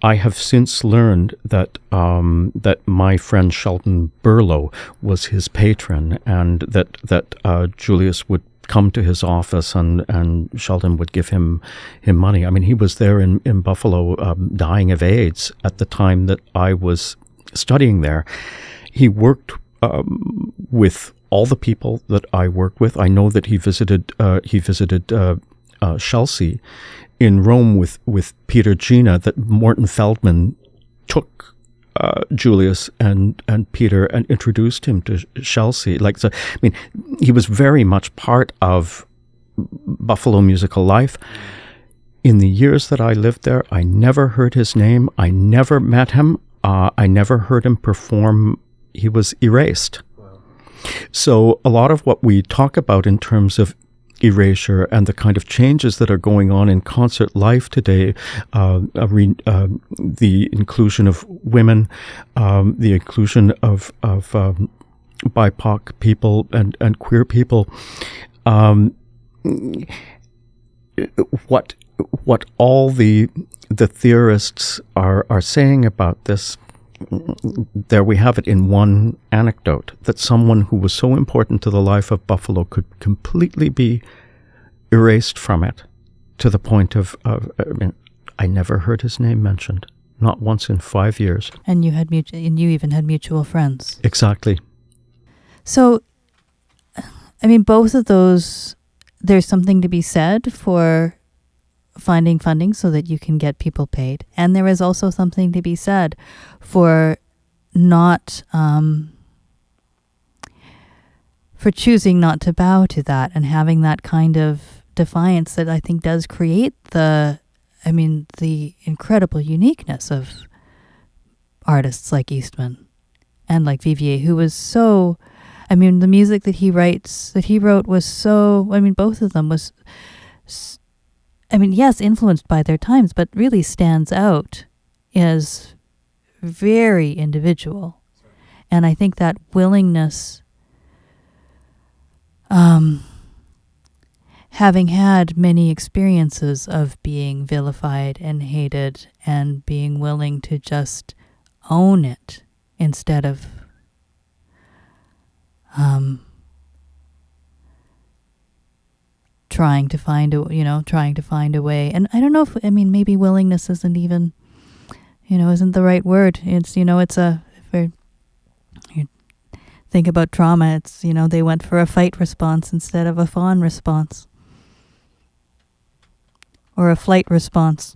I have since learned that that my friend Sheldon Burlow was his patron, and that Julius would come to his office and Sheldon would give him money. I mean, he was there in Buffalo dying of AIDS at the time that I was studying there. He worked with all the people that I work with. I know that he visited Chelsea in Rome with Peter Gina, that Morton Feldman took Julius and Peter and introduced him to Chelsea. He was very much part of Buffalo musical life. In the years that I lived there, I never heard his name. I never met him. I never heard him perform. He was erased. So a lot of what we talk about in terms of erasure and the kind of changes that are going on in concert life today, the inclusion of women, the inclusion of BIPOC people and queer people, what all the theorists are saying about this. There we have it in one anecdote, that someone who was so important to the life of Buffalo could completely be erased from it, to the point of I never heard his name mentioned, not once in 5 years. And you even had mutual friends. Exactly. So, both of those, there's something to be said for finding funding so that you can get people paid. And there is also something to be said for not, for choosing not to bow to that and having that kind of defiance that I think does create the the incredible uniqueness of artists like Eastman and like Vivier, who was so, the music that he wrote was so, both of them was, yes, influenced by their times, but really stands out as very individual. And I think that willingness, having had many experiences of being vilified and hated and being willing to just own it instead of trying to find a way. And I don't know if, maybe willingness isn't even, isn't the right word. It's, if you think about trauma, it's, they went for a fight response instead of a fawn response. Or a flight response.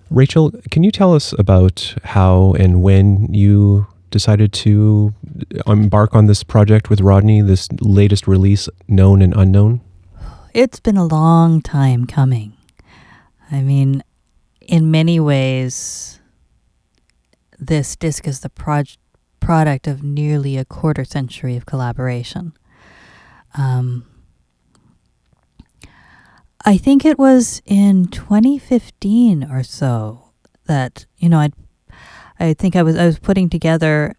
Rachel, can you tell us about how and when you decided to embark on this project with Rodney, this latest release, Known and Unknown? It's been a long time coming. In many ways, this disc is the product of nearly a quarter century of collaboration. I think it was in 2015 or so that, I think I was putting together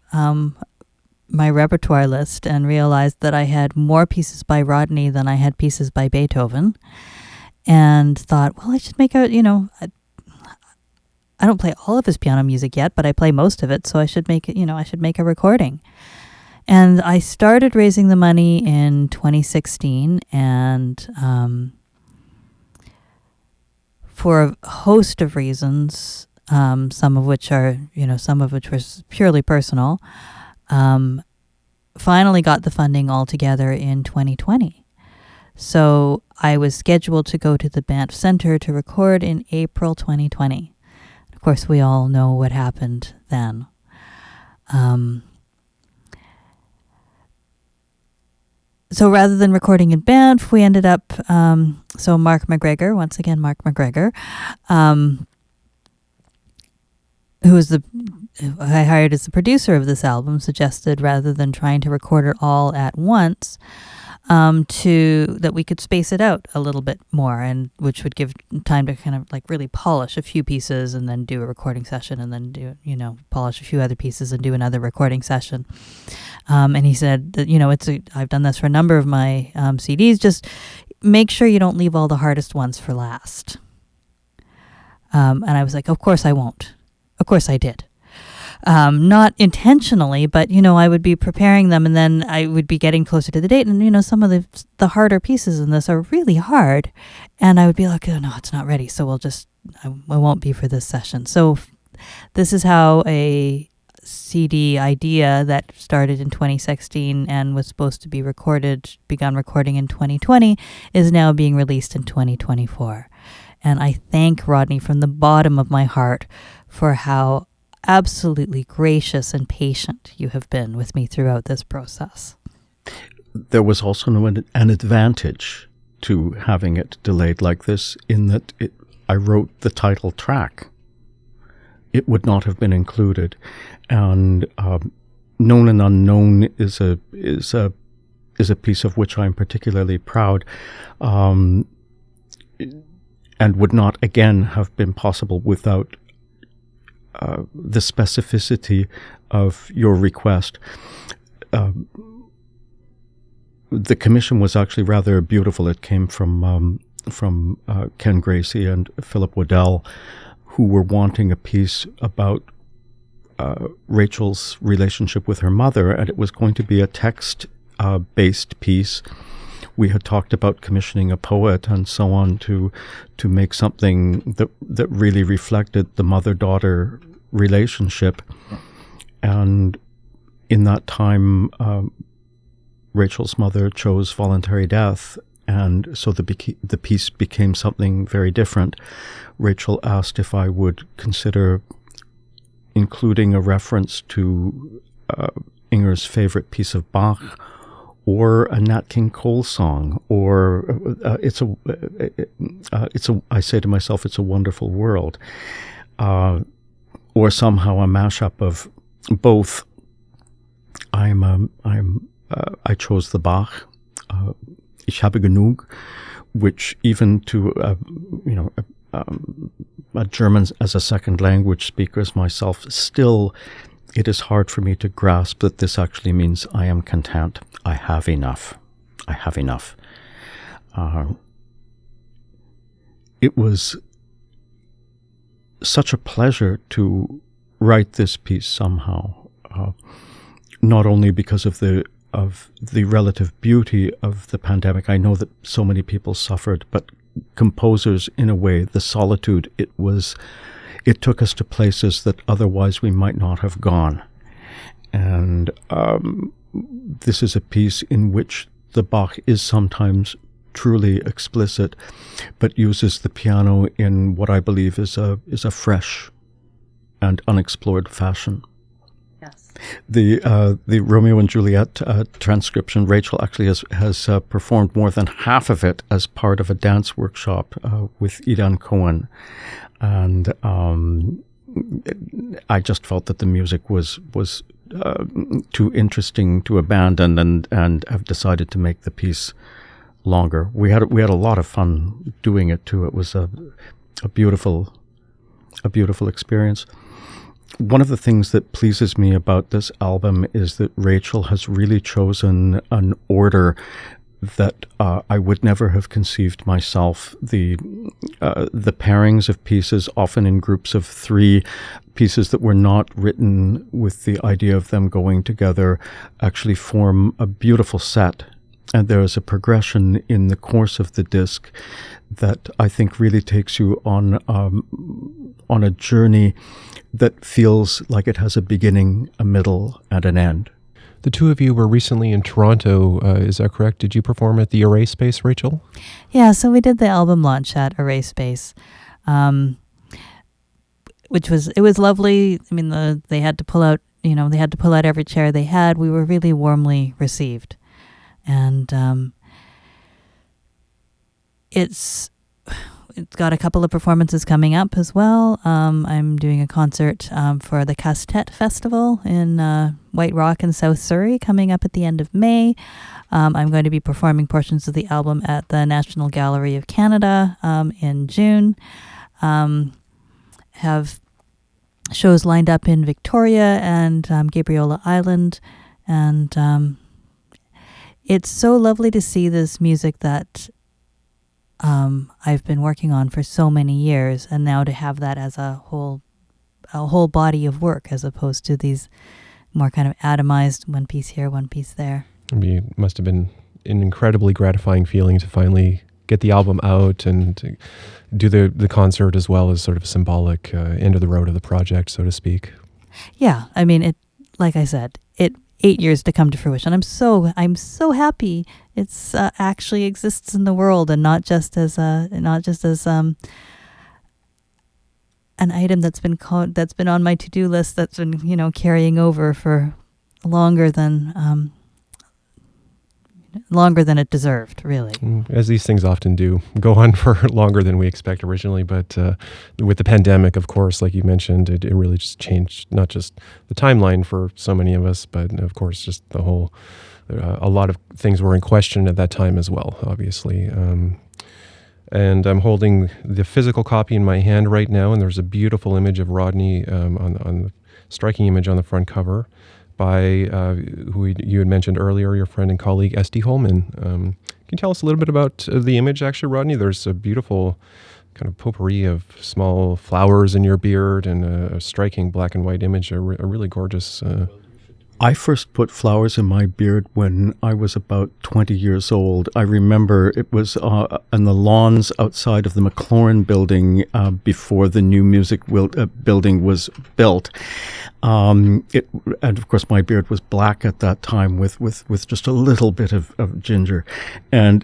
my repertoire list and realized that I had more pieces by Rodney than I had pieces by Beethoven, and thought, well, I should make I don't play all of his piano music yet, but I play most of it, so I should make a recording. And I started raising the money in 2016, and for a host of reasons, some of which were purely personal, finally got the funding all together in 2020. So I was scheduled to go to the Banff Center to record in April 2020. Of course, we all know what happened then. So rather than recording in Banff, we ended up, so Mark McGregor, who I hired as the producer of this album, suggested rather than trying to record it all at once, that we could space it out a little bit more, and which would give time to kind of like really polish a few pieces and then do a recording session, and then do, polish a few other pieces and do another recording session. And he said that, I've done this for a number of my CDs, just make sure you don't leave all the hardest ones for last. And I was like, of course I won't. Of course I did. Not intentionally, but, I would be preparing them, and then I would be getting closer to the date, and, some of the harder pieces in this are really hard, and I would be like, oh, no, it's not ready, so I won't be for this session. So this is how a CD idea that started in 2016 and was supposed to be begun recording in 2020, is now being released in 2024. And I thank Rodney from the bottom of my heart for how absolutely gracious and patient you have been with me throughout this process. There was also an advantage to having it delayed like this, in that I wrote the title track. It would not have been included, and Known and Unknown is a piece of which I'm particularly proud, and would not again have been possible without the specificity of your request. The commission was actually rather beautiful. It came from Ken Gracie and Philip Waddell, who were wanting a piece about Rachel's relationship with her mother, and it was going to be a text-based piece. We had talked about commissioning a poet and so on to make something that really reflected the mother-daughter relationship. And in that time, Rachel's mother chose voluntary death, and so the piece became something very different. Rachel asked if I would consider including a reference to Inger's favorite piece of Bach, or a Nat King Cole song, or I say to myself, it's a wonderful world, or somehow a mashup of both. I chose the Bach, Ich habe genug, which even to a German as a second language speaker as myself, still it is hard for me to grasp that this actually means I am content. I have enough. I have enough. It was such a pleasure to write this piece somehow, not only because of the relative beauty of the pandemic. I know that so many people suffered, but composers, in a way, the solitude, it took us to places that otherwise we might not have gone. And this is a piece in which the Bach is sometimes truly explicit, but uses the piano in what I believe is a fresh and unexplored fashion. Yes. The Romeo and Juliet transcription, Rachel actually has performed more than half of it as part of a dance workshop with Idan Cohen. And I just felt that the music was too interesting to abandon, and have decided to make the piece longer. We had a lot of fun doing it too. It was a beautiful experience. One of the things that pleases me about this album is that Rachel has really chosen an order that I would never have conceived myself. The pairings of pieces, often in groups of 3, pieces that were not written with the idea of them going together, actually form a beautiful set. And there is a progression in the course of the disc that I think really takes you on a journey that feels like it has a beginning, a middle, and an end. The two of you were recently in Toronto, is that correct? Did you perform at the Array Space, Rachel? Yeah, so we did the album launch at Array Space, which was lovely. I mean, they had to pull out every chair they had. We were really warmly received, and it's got a couple of performances coming up as well. I'm doing a concert for the Castet Festival in White Rock in South Surrey coming up at the end of May. I'm going to be performing portions of the album at the National Gallery of Canada in June. Have shows lined up in Victoria and Gabriola Island. And it's so lovely to see this music that I've been working on for so many years, and now to have that as a whole body of work, as opposed to these more kind of atomized, one piece here, one piece there. It must have been an incredibly gratifying feeling to finally get the album out and to do the concert, as well as sort of a symbolic end of the road of the project, so to speak. Yeah, I mean, it. Like I said, it 8 years to come to fruition. I'm so happy it's actually exists in the world, and not just as an item that's been on my to-do list, that's been carrying over for longer than it deserved, really. As these things often do, go on for longer than we expect originally. But with the pandemic, of course, like you mentioned, it really just changed not just the timeline for so many of us, but of course just the whole, a lot of things were in question at that time as well, obviously. And I'm holding the physical copy in my hand right now, and there's a beautiful image of Rodney on the striking image on the front cover by who you had mentioned earlier, your friend and colleague, Esty Holman. Can you tell us a little bit about the image, actually, Rodney? There's a beautiful kind of potpourri of small flowers in your beard and a striking black and white image, a really gorgeous... I first put flowers in my beard when I was about 20 years old. I remember it was on the lawns outside of the McLaurin building before the new music building was built. And of course my beard was black at that time with just a little bit of ginger. And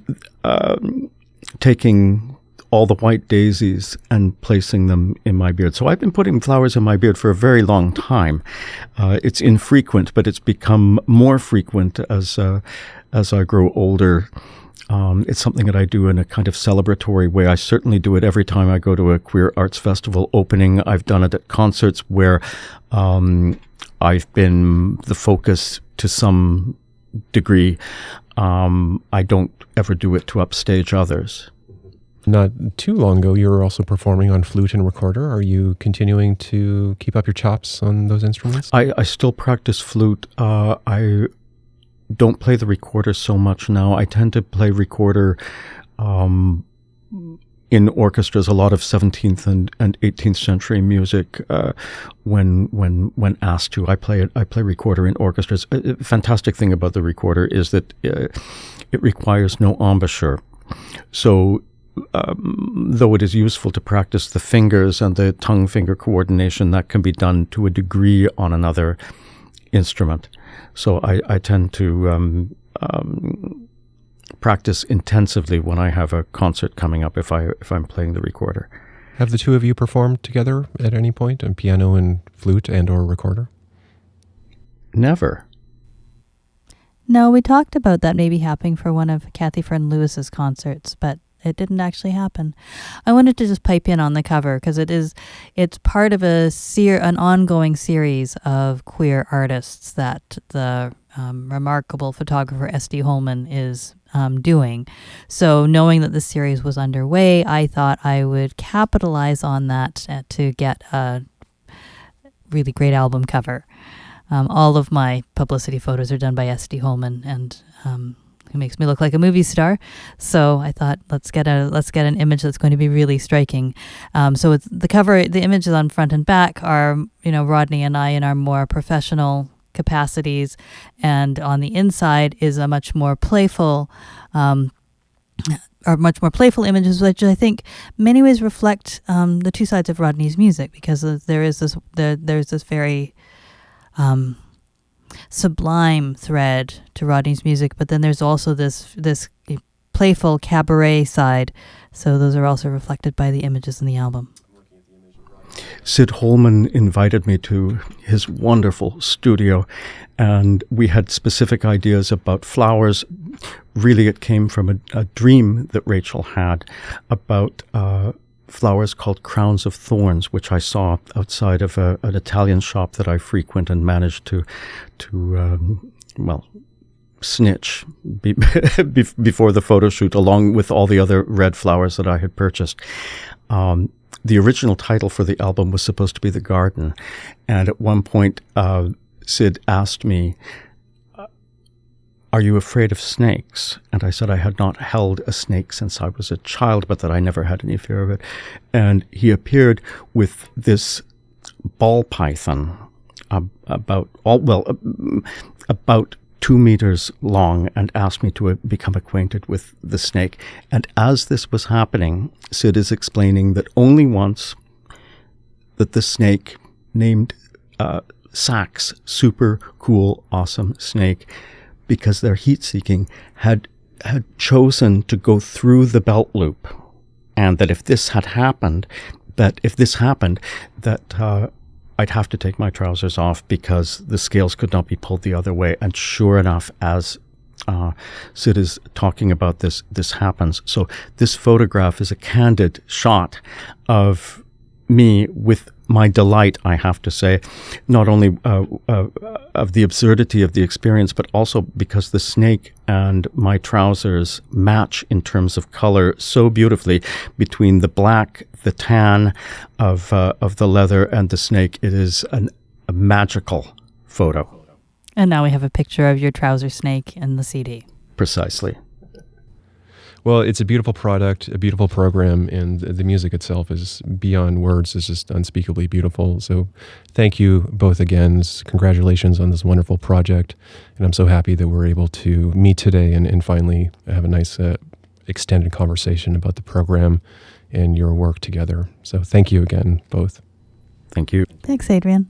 taking all the white daisies and placing them in my beard. So I've been putting flowers in my beard for a very long time. It's infrequent, but it's become more frequent as as I grow older. It's something that I do in a kind of celebratory way. I certainly do it every time I go to a queer arts festival opening. I've done it at concerts where I've been the focus to some degree. I don't ever do it to upstage others. Not too long ago, you were also performing on flute and recorder. Are you continuing to keep up your chops on those instruments? I still practice flute. I don't play the recorder so much now. I tend to play recorder in orchestras, a lot of 17th and 18th century music. When asked to, I play recorder in orchestras. A fantastic thing about the recorder is that it requires no embouchure. So though it is useful to practice the fingers and the tongue-finger coordination, that can be done to a degree on another instrument. So I tend to practice intensively when I have a concert coming up if I'm playing the recorder. Have the two of you performed together at any point on piano and flute and or recorder? Never. No, we talked about that maybe happening for one of Kathy Fern Lewis's concerts, but it didn't actually happen. I wanted to just pipe in on the cover because it's part of an ongoing series of queer artists that the remarkable photographer S.D. Holman is doing. So knowing that this series was underway, I thought I would capitalize on that to get a really great album cover. All of my publicity photos are done by S.D. Holman, and who makes me look like a movie star. So I thought, let's get an image that's going to be really striking. So it's the cover, the images on front and back are, Rodney and I in our more professional capacities, and on the inside is a much more playful images, which I think many ways reflect the two sides of Rodney's music, because there's this very sublime thread to Rodney's music, but then there's also this playful cabaret side. So those are also reflected by the images in the album. Sid Holman invited me to his wonderful studio, and we had specific ideas about flowers. Really, it came from a dream that Rachel had about flowers called crowns of thorns, which I saw outside of an Italian shop that I frequent and managed to snitch before the photo shoot, along with all the other red flowers that I had purchased. The original title for the album was supposed to be The Garden, and at one point Sid asked me, "Are you afraid of snakes?" And I said I had not held a snake since I was a child, but that I never had any fear of it. And he appeared with this ball python about 2 meters long, and asked me to become acquainted with the snake. And as this was happening, Sid is explaining that only once that the snake, named Sax, super cool, awesome snake, because they're heat-seeking, had chosen to go through the belt loop, and that if this happened, I'd have to take my trousers off because the scales could not be pulled the other way. And sure enough, as Sid is talking about this happens. So this photograph is a candid shot of me with my delight, I have to say, not only of the absurdity of the experience, but also because the snake and my trousers match in terms of color so beautifully between the black, the tan of the leather and the snake. It is a magical photo. And now we have a picture of your trouser snake in the CD. Precisely. Well, it's a beautiful product, a beautiful program, and the music itself is beyond words. It's just unspeakably beautiful. So thank you both again. Congratulations on this wonderful project. And I'm so happy that we're able to meet today and finally have a nice extended conversation about the program and your work together. So thank you again, both. Thank you. Thanks, Adrian.